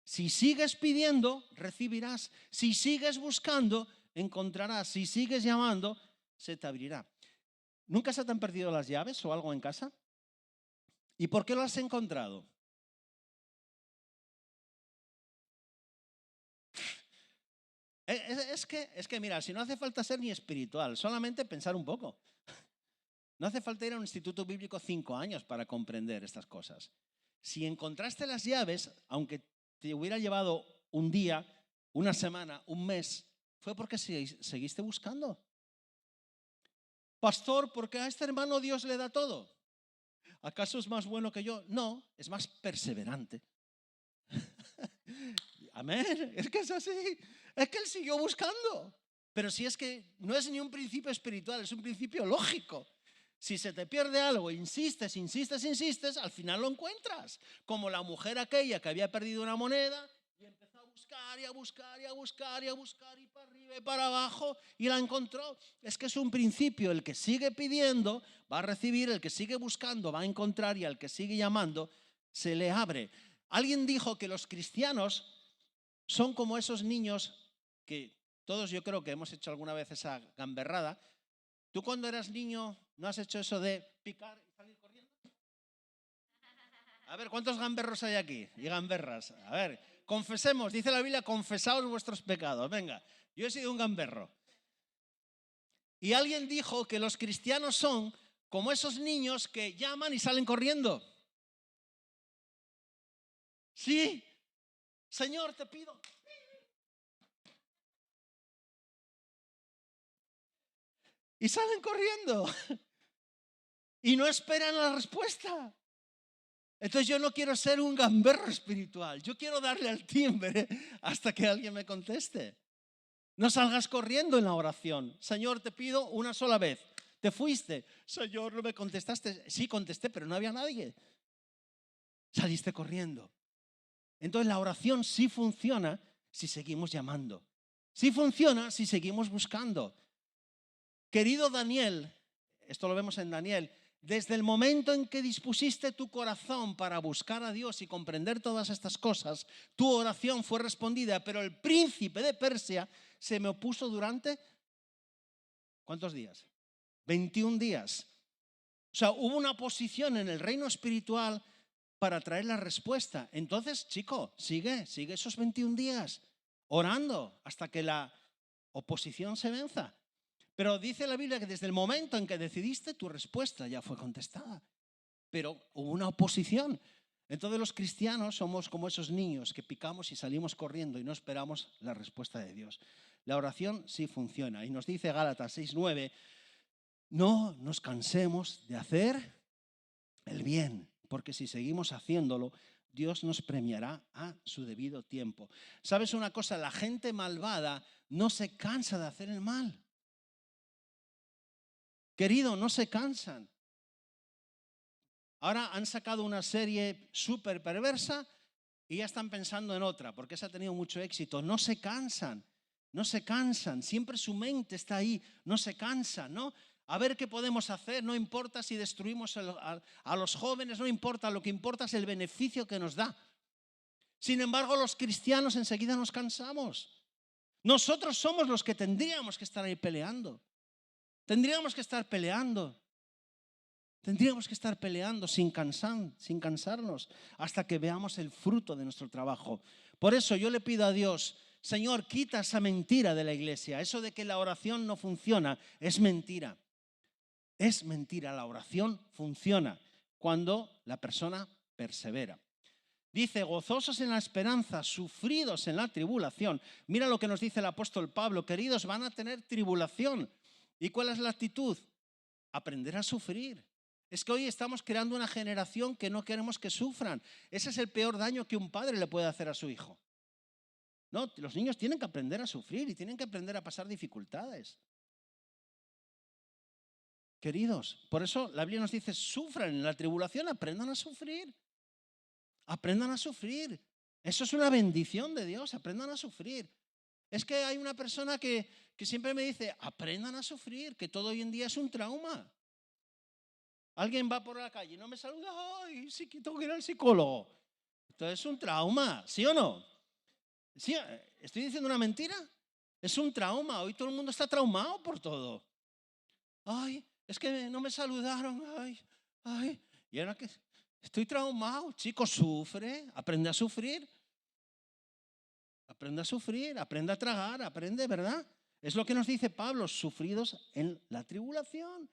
Si sigues pidiendo, recibirás. Si sigues buscando, encontrarás. Si sigues llamando, se te abrirá. ¿Nunca se te han perdido las llaves o algo en casa? ¿Y por qué lo has encontrado? Es que mira, si no hace falta ser ni espiritual, solamente pensar un poco. No hace falta ir a un instituto bíblico 5 años para comprender estas cosas. Si encontraste las llaves, aunque te hubiera llevado un día, una semana, un mes, fue porque seguiste buscando. Pastor, ¿por qué a este hermano Dios le da todo? ¿Acaso es más bueno que yo? No, es más perseverante. Amén, es que es así. Es que él siguió buscando. Pero si es que no es ni un principio espiritual, es un principio lógico. Si se te pierde algo, insistes, al final lo encuentras. Como la mujer aquella que había perdido una moneda y empezó a buscar y a buscar y a buscar y a buscar y para arriba y para abajo y la encontró. Es que es un principio, el que sigue pidiendo va a recibir, el que sigue buscando va a encontrar y al que sigue llamando se le abre. Alguien dijo que los cristianos son como esos niños que todos yo creo que hemos hecho alguna vez esa gamberrada. ¿Tú cuando eras niño no has hecho eso de picar y salir corriendo? A ver, ¿cuántos gamberros hay aquí? Y gamberras. A ver, confesemos, dice la Biblia, confesaos vuestros pecados. Venga, yo he sido un gamberro. Y alguien dijo que los cristianos son como esos niños que llaman y salen corriendo. Sí, Señor, te pido. Y salen corriendo. Y no esperan la respuesta. Entonces yo no quiero ser un gamberro espiritual. Yo quiero darle al timbre hasta que alguien me conteste. No salgas corriendo en la oración. Señor, te pido una sola vez. Te fuiste. Señor, no me contestaste. Sí, contesté, pero no había nadie. Saliste corriendo. Entonces la oración sí funciona si seguimos llamando. Sí funciona si seguimos buscando. Querido Daniel, esto lo vemos en Daniel, desde el momento en que dispusiste tu corazón para buscar a Dios y comprender todas estas cosas, tu oración fue respondida, pero el príncipe de Persia se me opuso durante, ¿cuántos días? 21 días. O sea, hubo una oposición en el reino espiritual para traer la respuesta. Entonces, chico, sigue esos 21 días orando hasta que la oposición se venza. Pero dice la Biblia que desde el momento en que decidiste, tu respuesta ya fue contestada. Pero hubo una oposición. Entonces los cristianos somos como esos niños que picamos y salimos corriendo y no esperamos la respuesta de Dios. La oración sí funciona. Y nos dice Gálatas 6:9, no nos cansemos de hacer el bien, porque si seguimos haciéndolo, Dios nos premiará a su debido tiempo. ¿Sabes una cosa? La gente malvada no se cansa de hacer el mal. Querido, no se cansan. Ahora han sacado una serie súper perversa y ya están pensando en otra, porque esa ha tenido mucho éxito. No se cansan, siempre su mente está ahí, no se cansan, ¿no? A ver qué podemos hacer, no importa si destruimos a los jóvenes, no importa, lo que importa es el beneficio que nos da. Sin embargo, los cristianos enseguida nos cansamos. Nosotros somos los que tendríamos que estar ahí peleando. Tendríamos que estar peleando sin cansarnos hasta que veamos el fruto de nuestro trabajo. Por eso yo le pido a Dios, Señor, quita esa mentira de la iglesia. Eso de que la oración no funciona es mentira. Es mentira, la oración funciona cuando la persona persevera. Dice, gozosos en la esperanza, sufridos en la tribulación. Mira lo que nos dice el apóstol Pablo, queridos, van a tener tribulación. ¿Y cuál es la actitud? Aprender a sufrir. Es que hoy estamos creando una generación que no queremos que sufran. Ese es el peor daño que un padre le puede hacer a su hijo. No, los niños tienen que aprender a sufrir y tienen que aprender a pasar dificultades. Queridos, por eso la Biblia nos dice, sufran en la tribulación, aprendan a sufrir. Aprendan a sufrir. Eso es una bendición de Dios, aprendan a sufrir. Es que hay una persona que siempre me dice, aprendan a sufrir, que todo hoy en día es un trauma. Alguien va por la calle y no me saluda, ay, sí que tengo que ir al psicólogo. Entonces es un trauma, ¿sí o no? ¿Sí? ¿Estoy diciendo una mentira? Es un trauma, hoy todo el mundo está traumado por todo. Ay, es que no me saludaron, ay. Y ahora que estoy traumado, chicos, sufre, aprende a sufrir. Aprende a sufrir, aprende a tragar, aprende, ¿verdad? Es lo que nos dice Pablo, sufridos en la tribulación.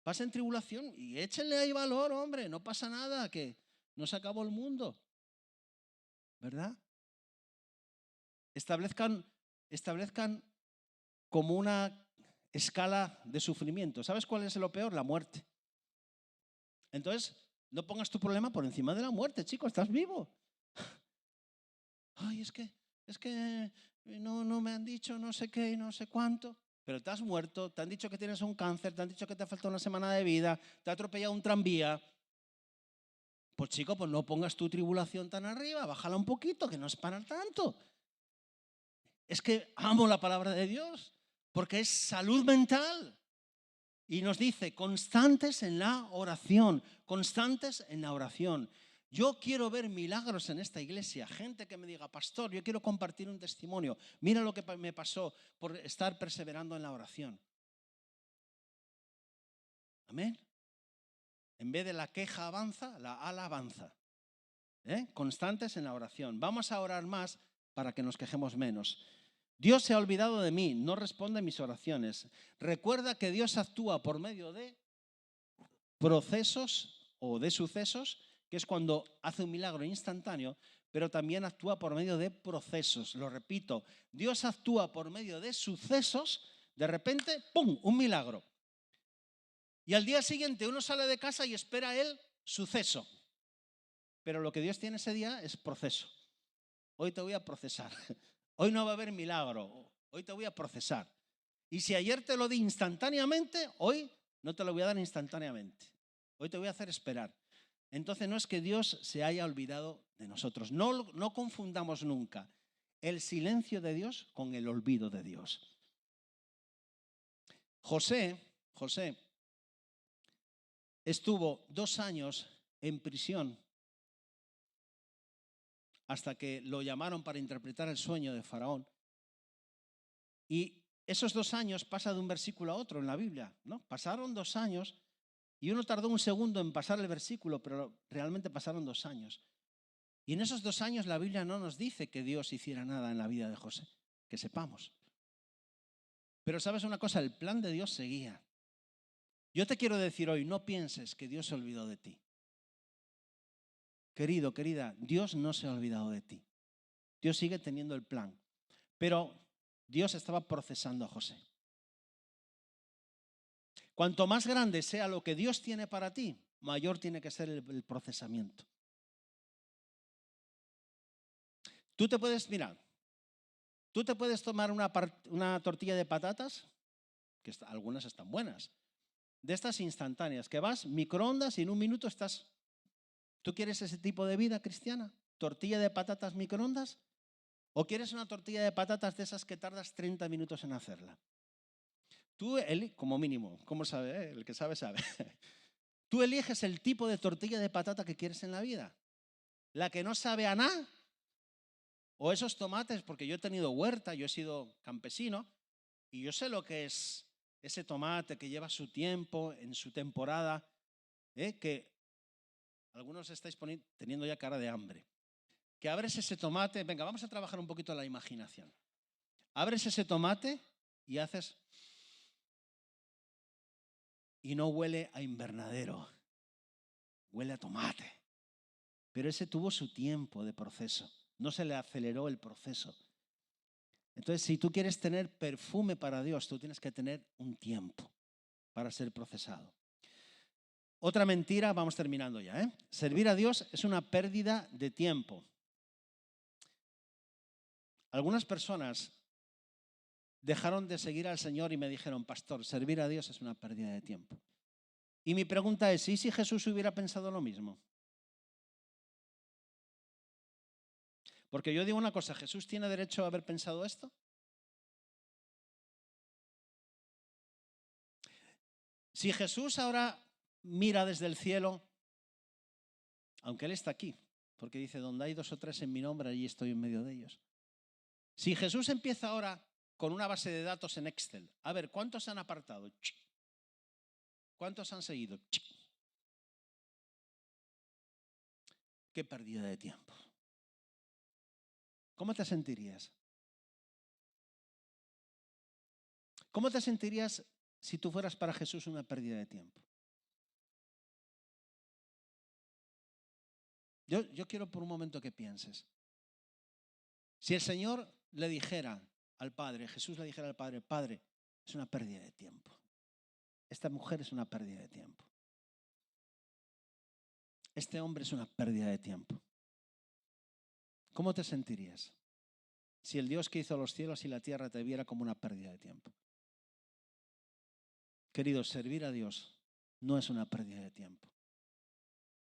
Pasen tribulación y échenle ahí valor, hombre, no pasa nada, que no se acabó el mundo, ¿verdad? Establezcan como una escala de sufrimiento. ¿Sabes cuál es lo peor? La muerte. Entonces, no pongas tu problema por encima de la muerte, chico, estás vivo. Ay, es que no me han dicho no sé qué y no sé cuánto. Pero te has muerto, te han dicho que tienes un cáncer, te han dicho que te falta una semana de vida, te ha atropellado un tranvía. Pues chico, pues no pongas tu tribulación tan arriba, bájala un poquito, que no es para tanto. Es que amo la palabra de Dios, porque es salud mental. Y nos dice, constantes en la oración, constantes en la oración. Yo quiero ver milagros en esta iglesia, gente que me diga, pastor, yo quiero compartir un testimonio. Mira lo que me pasó por estar perseverando en la oración. Amén. En vez de la queja avanza, la alabanza. Constantes en la oración. Vamos a orar más para que nos quejemos menos. Dios se ha olvidado de mí, no responde a mis oraciones. Recuerda que Dios actúa por medio de procesos o de sucesos, que es cuando hace un milagro instantáneo, pero también actúa por medio de procesos. Lo repito, Dios actúa por medio de sucesos, de repente, ¡pum!, un milagro. Y al día siguiente uno sale de casa y espera el suceso. Pero lo que Dios tiene ese día es proceso. Hoy te voy a procesar. Hoy no va a haber milagro. Hoy te voy a procesar. Y si ayer te lo di instantáneamente, hoy no te lo voy a dar instantáneamente. Hoy te voy a hacer esperar. Entonces no es que Dios se haya olvidado de nosotros. No confundamos nunca el silencio de Dios con el olvido de Dios. José estuvo 2 años en prisión hasta que lo llamaron para interpretar el sueño de Faraón. Y esos 2 años pasa de un versículo a otro en la Biblia, ¿no? Pasaron 2 años y uno tardó un segundo en pasar el versículo, pero realmente pasaron 2 años. Y en esos 2 años la Biblia no nos dice que Dios hiciera nada en la vida de José, que sepamos. Pero sabes una cosa, el plan de Dios seguía. Yo te quiero decir hoy, no pienses que Dios se olvidó de ti. Querido, querida, Dios no se ha olvidado de ti. Dios sigue teniendo el plan. Pero Dios estaba procesando a José. Cuanto más grande sea lo que Dios tiene para ti, mayor tiene que ser el procesamiento. Tú te puedes tomar una tortilla de patatas, que algunas están buenas, de estas instantáneas, que vas, microondas y en un minuto estás. ¿Tú quieres ese tipo de vida cristiana? ¿Tortilla de patatas microondas? ¿O quieres una tortilla de patatas de esas que tardas 30 minutos en hacerla? Tú, como mínimo, ¿cómo sabe? El que sabe, sabe. Tú eliges el tipo de tortilla de patata que quieres en la vida. La que no sabe a nada. O esos tomates, porque yo he tenido huerta, yo he sido campesino, y yo sé lo que es ese tomate que lleva su tiempo, en su temporada, que algunos estáis teniendo ya cara de hambre. Que abres ese tomate, venga, vamos a trabajar un poquito la imaginación. Abres ese tomate y haces. Y no huele a invernadero, huele a tomate. Pero ese tuvo su tiempo de proceso, no se le aceleró el proceso. Entonces, si tú quieres tener perfume para Dios, tú tienes que tener un tiempo para ser procesado. Otra mentira, vamos terminando ya. Servir a Dios es una pérdida de tiempo. Algunas personas dejaron de seguir al Señor y me dijeron, pastor, servir a Dios es una pérdida de tiempo. Y mi pregunta es, ¿y si Jesús hubiera pensado lo mismo? Porque yo digo una cosa, ¿Jesús tiene derecho a haber pensado esto? Si Jesús ahora mira desde el cielo, aunque Él está aquí, porque dice, donde hay 2 o 3 en mi nombre, allí estoy en medio de ellos. Si Jesús empieza ahora con una base de datos en Excel, a ver, ¿cuántos se han apartado? ¿Cuántos han seguido? Qué pérdida de tiempo. ¿Cómo te sentirías? ¿Cómo te sentirías si tú fueras para Jesús una pérdida de tiempo? Yo quiero por un momento que pienses. Si el Señor le dijera al Padre, Jesús le dijera al Padre, Padre, es una pérdida de tiempo. Esta mujer es una pérdida de tiempo. Este hombre es una pérdida de tiempo. ¿Cómo te sentirías si el Dios que hizo los cielos y la tierra te viera como una pérdida de tiempo? Queridos, servir a Dios no es una pérdida de tiempo.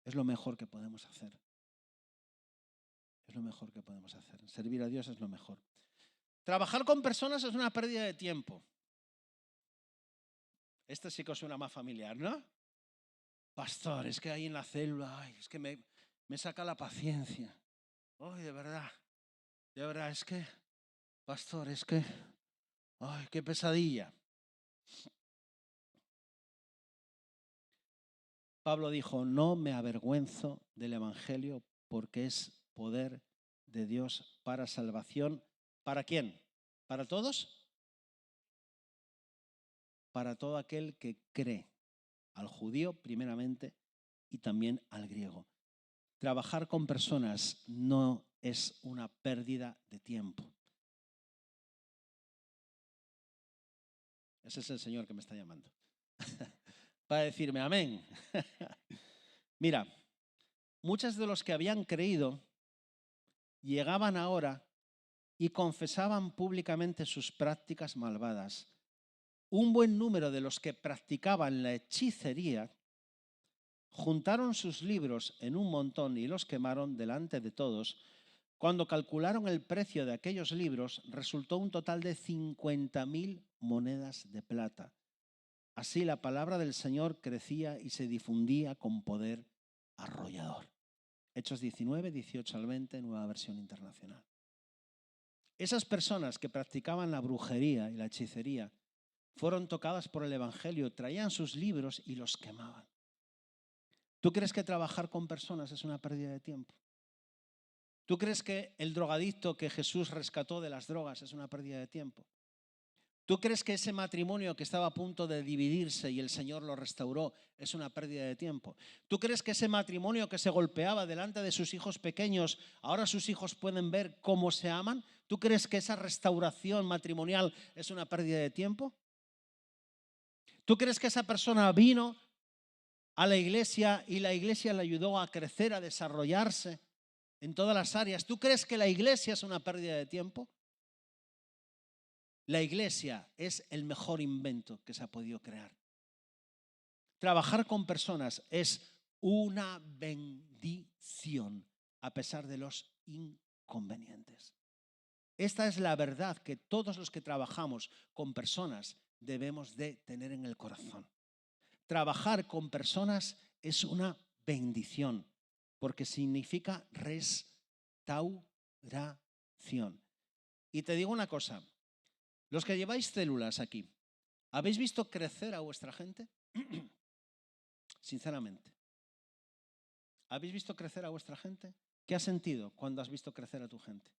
Es lo mejor que podemos hacer. Es lo mejor que podemos hacer. Servir a Dios es lo mejor. Trabajar con personas es una pérdida de tiempo. Esto sí que os suena más familiar, ¿no? Pastor, es que ahí en la célula, ay, es que me saca la paciencia. Ay, de verdad, es que, pastor, es que, ay, qué pesadilla. Pablo dijo, no me avergüenzo del Evangelio porque es poder de Dios para salvación. ¿Para quién? ¿Para todos? Para todo aquel que cree, al judío primeramente y también al griego. Trabajar con personas no es una pérdida de tiempo. Ese es el Señor que me está llamando. Para decirme amén. Mira, muchos de los que habían creído llegaban ahora y confesaban públicamente sus prácticas malvadas. Un buen número de los que practicaban la hechicería juntaron sus libros en un montón y los quemaron delante de todos. Cuando calcularon el precio de aquellos libros, resultó un total de 50.000 monedas de plata. Así la palabra del Señor crecía y se difundía con poder arrollador. Hechos 19, 18 al 20, Nueva Versión Internacional. Esas personas que practicaban la brujería y la hechicería fueron tocadas por el Evangelio, traían sus libros y los quemaban. ¿Tú crees que trabajar con personas es una pérdida de tiempo? ¿Tú crees que el drogadicto que Jesús rescató de las drogas es una pérdida de tiempo? ¿Tú crees que ese matrimonio que estaba a punto de dividirse y el Señor lo restauró es una pérdida de tiempo? ¿Tú crees que ese matrimonio que se golpeaba delante de sus hijos pequeños, ahora sus hijos pueden ver cómo se aman? ¿Tú crees que esa restauración matrimonial es una pérdida de tiempo? ¿Tú crees que esa persona vino a la iglesia y la iglesia le ayudó a crecer, a desarrollarse en todas las áreas? ¿Tú crees que la iglesia es una pérdida de tiempo? La iglesia es el mejor invento que se ha podido crear. Trabajar con personas es una bendición a pesar de los inconvenientes. Esta es la verdad que todos los que trabajamos con personas debemos de tener en el corazón. Trabajar con personas es una bendición porque significa restauración. Y te digo una cosa. Los que lleváis células aquí, ¿habéis visto crecer a vuestra gente? Sinceramente. ¿Habéis visto crecer a vuestra gente? ¿Qué has sentido cuando has visto crecer a tu gente?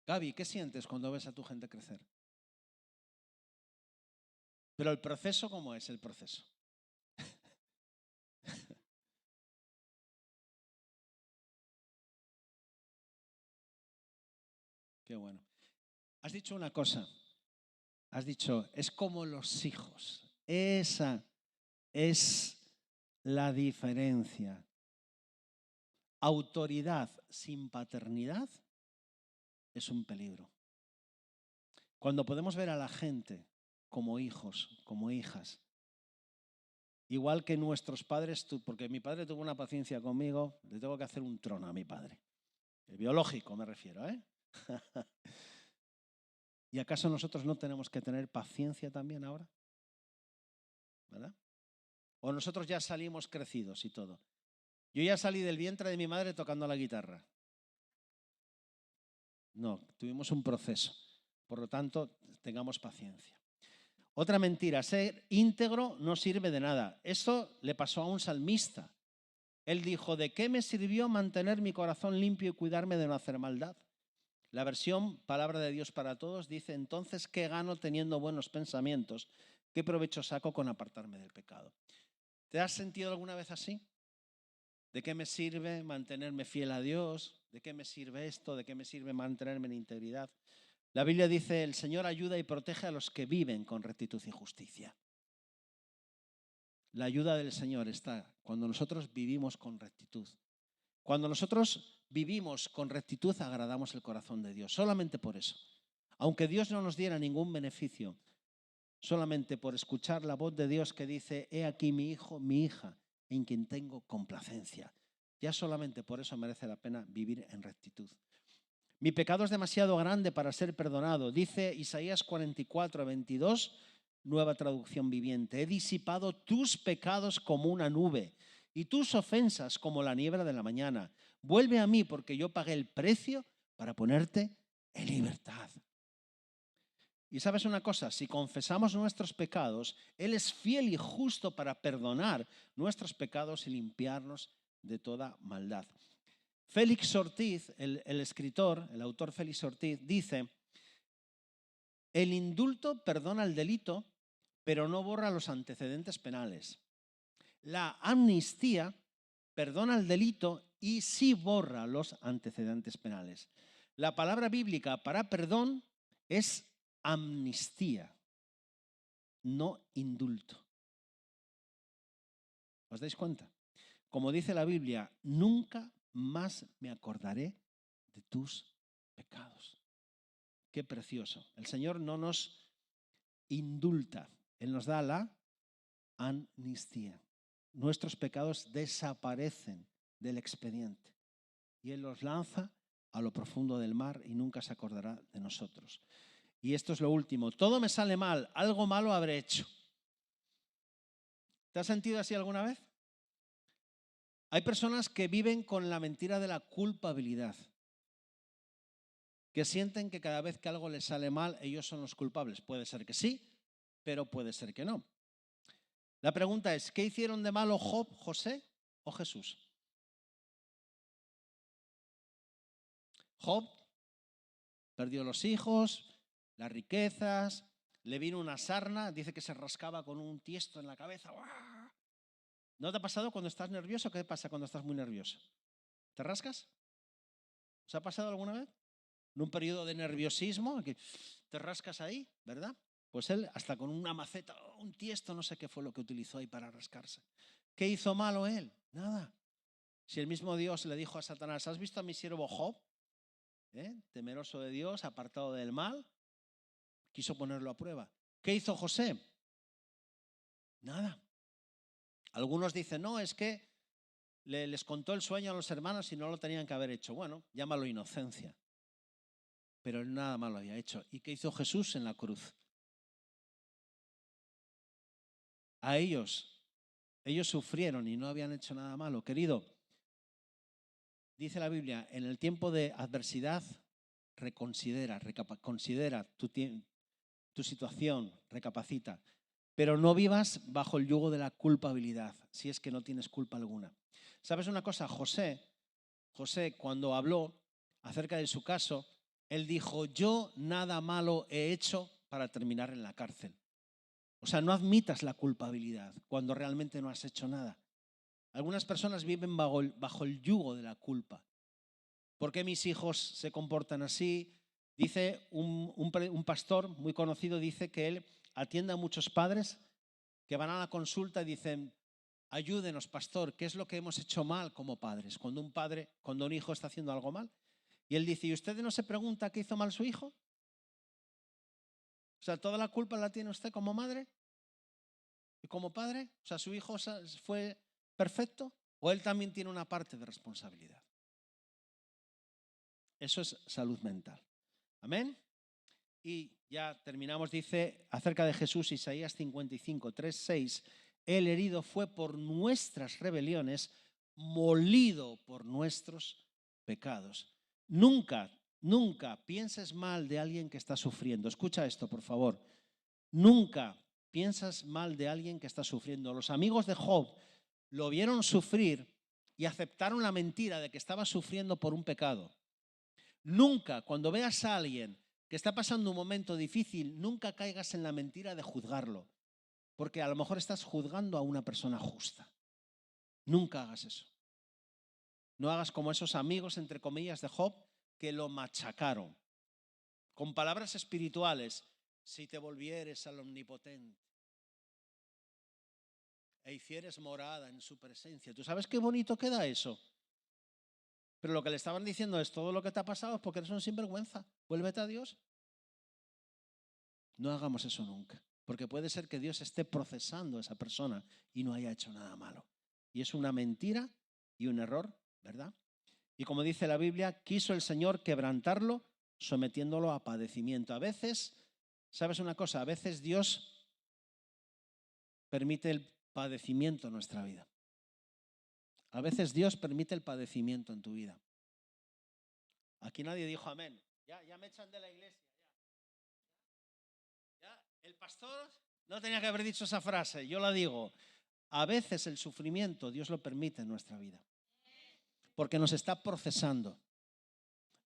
Gaby, ¿qué sientes cuando ves a tu gente crecer? Pero el proceso, ¿cómo es el proceso? Qué bueno. Has dicho una cosa. Has dicho, es como los hijos. Esa es la diferencia. autoridad sin paternidad es un peligro. Cuando podemos ver a la gente como hijos, como hijas, igual que nuestros padres, porque mi padre tuvo una paciencia conmigo, le tengo que hacer un trono a mi padre. El biológico me refiero, ¿eh? ¿Y acaso nosotros no tenemos que tener paciencia también ahora? ¿Verdad? O nosotros ya salimos crecidos y todo. Yo ya salí del vientre de mi madre tocando la guitarra. No, tuvimos un proceso. Por lo tanto, tengamos paciencia. Otra mentira, ser íntegro no sirve de nada. Esto le pasó a un salmista. Él dijo, ¿de qué me sirvió mantener mi corazón limpio y cuidarme de no hacer maldad? La versión Palabra de Dios para Todos dice, entonces, ¿qué gano teniendo buenos pensamientos? ¿Qué provecho saco con apartarme del pecado? ¿Te has sentido alguna vez así? ¿De qué me sirve mantenerme fiel a Dios? ¿De qué me sirve esto? ¿De qué me sirve mantenerme en integridad? La Biblia dice, el Señor ayuda y protege a los que viven con rectitud y justicia. La ayuda del Señor está cuando nosotros vivimos con rectitud. Cuando nosotros vivimos con rectitud, agradamos el corazón de Dios. Solamente por eso. Aunque Dios no nos diera ningún beneficio, solamente por escuchar la voz de Dios que dice, he aquí mi hijo, mi hija, en quien tengo complacencia. Ya solamente por eso merece la pena vivir en rectitud. Mi pecado es demasiado grande para ser perdonado. Dice Isaías 44, 22, nueva traducción viviente. He disipado tus pecados como una nube y tus ofensas como la niebla de la mañana. Vuelve a mí porque yo pagué el precio para ponerte en libertad. Y sabes una cosa, si confesamos nuestros pecados, Él es fiel y justo para perdonar nuestros pecados y limpiarnos de toda maldad. Félix Ortiz, el escritor, el autor Félix Ortiz, dice, el indulto perdona el delito, pero no borra los antecedentes penales. La amnistía perdona el delito y sí borra los antecedentes penales. La palabra bíblica para perdón es amnistía, no indulto. ¿Os dais cuenta? Como dice la Biblia, nunca más me acordaré de tus pecados. Qué precioso. El Señor no nos indulta, Él nos da la amnistía. Nuestros pecados desaparecen del expediente y Él los lanza a lo profundo del mar y nunca se acordará de nosotros. Y esto es lo último. Todo me sale mal, algo malo habré hecho. ¿Te has sentido así alguna vez? Hay personas que viven con la mentira de la culpabilidad, que sienten que cada vez que algo les sale mal, ellos son los culpables. Puede ser que sí, pero puede ser que no. La pregunta es, ¿qué hicieron de malo Job, José o Jesús? Job perdió los hijos, las riquezas, le vino una sarna, dice que se rascaba con un tiesto en la cabeza. ¿No te ha pasado cuando estás nervioso? ¿Qué pasa cuando estás muy nervioso? ¿Te rascas? ¿Os ha pasado alguna vez? En un periodo de nerviosismo, que te rascas ahí, ¿verdad? Pues él hasta con una maceta, un tiesto, no sé qué fue lo que utilizó ahí para rascarse. ¿Qué hizo malo él? Nada. Si el mismo Dios le dijo a Satanás, ¿has visto a mi siervo Job? Temeroso de Dios, apartado del mal, quiso ponerlo a prueba. ¿Qué hizo José? Nada. Algunos dicen, no, es que les contó el sueño a los hermanos y no lo tenían que haber hecho. Bueno, llámalo inocencia. Pero él nada malo había hecho. ¿Y qué hizo Jesús en la cruz? A ellos sufrieron y no habían hecho nada malo. Querido, dice la Biblia, en el tiempo de adversidad, considera tu situación, recapacita. Pero no vivas bajo el yugo de la culpabilidad, si es que no tienes culpa alguna. ¿Sabes una cosa? José, cuando habló acerca de su caso, él dijo, yo nada malo he hecho para terminar en la cárcel. O sea, no admitas la culpabilidad cuando realmente no has hecho nada. Algunas personas viven bajo el yugo de la culpa. ¿Por qué mis hijos se comportan así? Dice un pastor muy conocido, dice que él atiende a muchos padres que van a la consulta y dicen, Ayúdenos, pastor, ¿qué es lo que hemos hecho mal como padres? Cuando un hijo está haciendo algo mal. Y él dice, ¿y usted no se pregunta qué hizo mal su hijo? O sea, ¿toda la culpa la tiene usted como madre y como padre? O sea, ¿su hijo fue perfecto o él también tiene una parte de responsabilidad? Eso es salud mental. Amén. Y ya terminamos, dice acerca de Jesús, Isaías 55, 3, 6, el herido fue por nuestras rebeliones, molido por nuestros pecados. Nunca pienses mal de alguien que está sufriendo. Escucha esto, por favor. Nunca piensas mal de alguien que está sufriendo. Los amigos de Job lo vieron sufrir y aceptaron la mentira de que estaba sufriendo por un pecado. Nunca, cuando veas a alguien que está pasando un momento difícil, nunca caigas en la mentira de juzgarlo, porque a lo mejor estás juzgando a una persona justa. Nunca hagas eso. No hagas como esos amigos, entre comillas, de Job, que lo machacaron con palabras espirituales. Si te volvieres al Omnipotente e hicieres morada en su presencia. ¿Tú sabes qué bonito queda eso? Pero lo que le estaban diciendo es, todo lo que te ha pasado es porque eres un sinvergüenza. Vuélvete a Dios. No hagamos eso nunca, porque puede ser que Dios esté procesando a esa persona y no haya hecho nada malo. Y es una mentira y un error, ¿verdad? Y como dice la Biblia, quiso el Señor quebrantarlo, sometiéndolo a padecimiento. A veces, ¿sabes una cosa? A veces Dios permite el padecimiento en nuestra vida. A veces Dios permite el padecimiento en tu vida. Aquí nadie dijo amén. Ya me echan de la iglesia. Ya. El pastor no tenía que haber dicho esa frase, yo la digo. A veces el sufrimiento Dios lo permite en nuestra vida. Porque nos está procesando.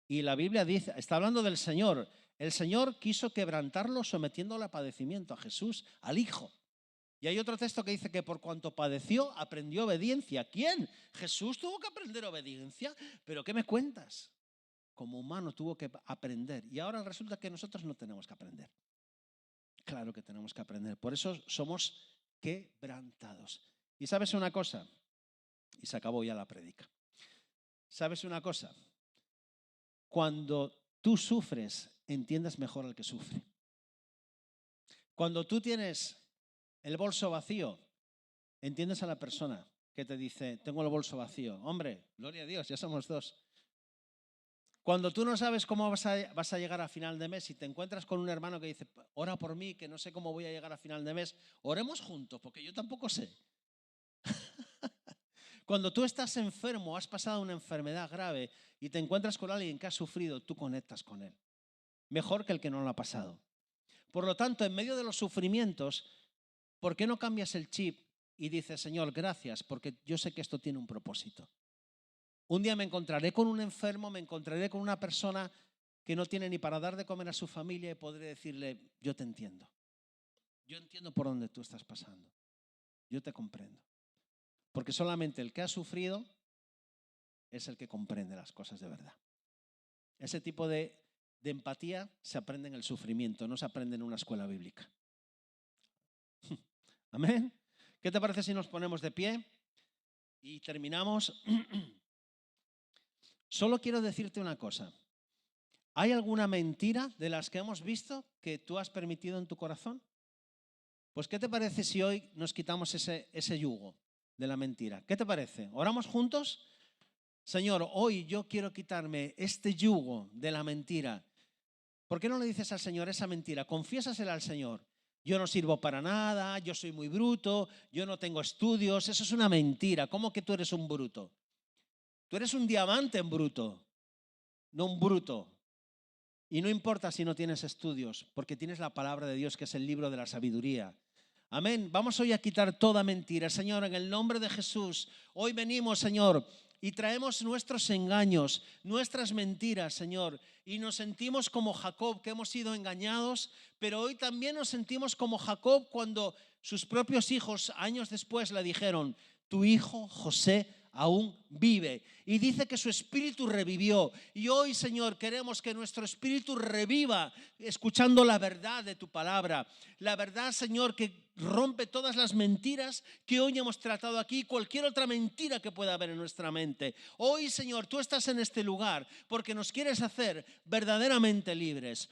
Y la Biblia dice, está hablando del Señor. El Señor quiso quebrantarlo sometiéndolo a padecimiento, a Jesús, al Hijo. Y hay otro texto que dice que por cuanto padeció, aprendió obediencia. ¿Quién? Jesús tuvo que aprender obediencia. ¿Pero qué me cuentas? Como humano tuvo que aprender. Y ahora resulta que nosotros no tenemos que aprender. Claro que tenemos que aprender. Por eso somos quebrantados. Y ¿sabes una cosa? Y se acabó ya la prédica. ¿Sabes una cosa? Cuando tú sufres, entiendes mejor al que sufre. Cuando tú tienes el bolso vacío, entiendes a la persona que te dice, tengo el bolso vacío. Hombre, gloria a Dios, ya somos dos. Cuando tú no sabes cómo vas a llegar a final de mes y te encuentras con un hermano que dice, ora por mí, que no sé cómo voy a llegar a final de mes, oremos juntos, porque yo tampoco sé. Cuando tú estás enfermo, has pasado una enfermedad grave y te encuentras con alguien que ha sufrido, tú conectas con él. Mejor que el que no lo ha pasado. Por lo tanto, en medio de los sufrimientos, ¿por qué no cambias el chip y dices, Señor, gracias, porque yo sé que esto tiene un propósito? Un día me encontraré con un enfermo, me encontraré con una persona que no tiene ni para dar de comer a su familia y podré decirle, yo te entiendo. Yo entiendo por dónde tú estás pasando. Yo te comprendo. Porque solamente el que ha sufrido es el que comprende las cosas de verdad. Ese tipo de empatía se aprende en el sufrimiento, no se aprende en una escuela bíblica. Amén. ¿Qué te parece si nos ponemos de pie y terminamos? Solo quiero decirte una cosa. ¿Hay alguna mentira de las que hemos visto que tú has permitido en tu corazón? Pues ¿qué te parece si hoy nos quitamos ese yugo de la mentira? ¿Qué te parece? ¿Oramos juntos? Señor, hoy yo quiero quitarme este yugo de la mentira. ¿Por qué no le dices al Señor esa mentira? Confiésasela al Señor. Yo no sirvo para nada, yo soy muy bruto, yo no tengo estudios. Eso es una mentira. ¿Cómo que tú eres un bruto? Tú eres un diamante en bruto, no un bruto. Y no importa si no tienes estudios, porque tienes la palabra de Dios, que es el libro de la sabiduría. Amén. Vamos hoy a quitar toda mentira. Señor, en el nombre de Jesús, hoy venimos, Señor, y traemos nuestros engaños, nuestras mentiras, Señor. Y nos sentimos como Jacob, que hemos sido engañados, pero hoy también nos sentimos como Jacob cuando sus propios hijos, años después, le dijeron, tu hijo José aún vive. Y dice que su espíritu revivió. Y hoy, Señor, queremos que nuestro espíritu reviva escuchando la verdad de tu palabra. La verdad, Señor, que rompe todas las mentiras que hoy hemos tratado aquí, cualquier otra mentira que pueda haber en nuestra mente. Hoy, Señor, tú estás en este lugar porque nos quieres hacer verdaderamente libres.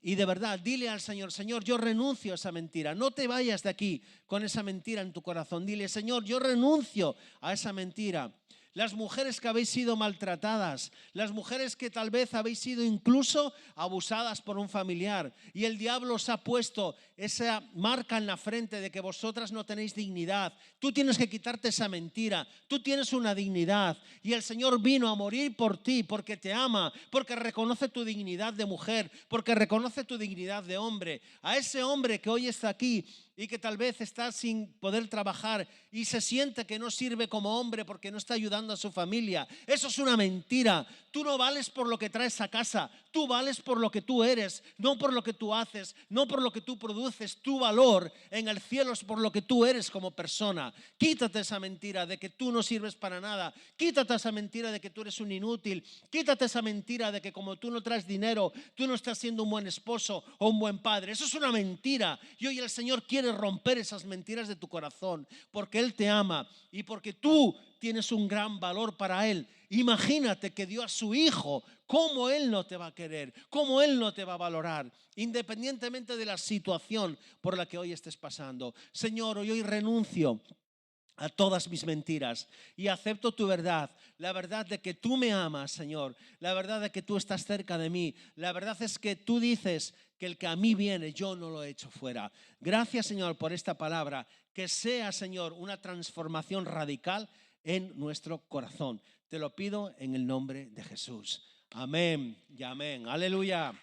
Y de verdad, dile al Señor, Señor, yo renuncio a esa mentira. No te vayas de aquí con esa mentira en tu corazón. Dile, Señor, yo renuncio a esa mentira. Las mujeres que habéis sido maltratadas, las mujeres que tal vez habéis sido incluso abusadas por un familiar y el diablo os ha puesto esa marca en la frente de que vosotras no tenéis dignidad. Tú tienes que quitarte esa mentira. Tú tienes una dignidad y el Señor vino a morir por ti porque te ama, porque reconoce tu dignidad de mujer, porque reconoce tu dignidad de hombre. A ese hombre que hoy está aquí y que tal vez está sin poder trabajar y se siente que no sirve como hombre porque no está ayudando a su familia. Eso es una mentira. Tú no vales por lo que traes a casa. Tú vales por lo que tú eres, no por lo que tú haces, no por lo que tú produces. Tu valor en el cielo es por lo que tú eres como persona. Quítate esa mentira de que tú no sirves para nada. Quítate esa mentira de que tú eres un inútil. Quítate esa mentira de que como tú no traes dinero, tú no estás siendo un buen esposo o un buen padre. Eso es una mentira. Y hoy el Señor quiere romper esas mentiras de tu corazón porque Él te ama y porque tú tienes un gran valor para Él. Imagínate que dio a su Hijo. ¿Cómo Él no te va a querer? ¿Cómo Él no te va a valorar? Independientemente de la situación por la que hoy estés pasando. Señor, hoy renuncio a todas mis mentiras y acepto tu verdad, la verdad de que tú me amas, Señor, la verdad de que tú estás cerca de mí, la verdad es que tú dices que el que a mí viene yo no lo echo fuera. Gracias, Señor, por esta palabra, que sea, Señor, una transformación radical en nuestro corazón. Te lo pido en el nombre de Jesús. Amén y amén. Aleluya.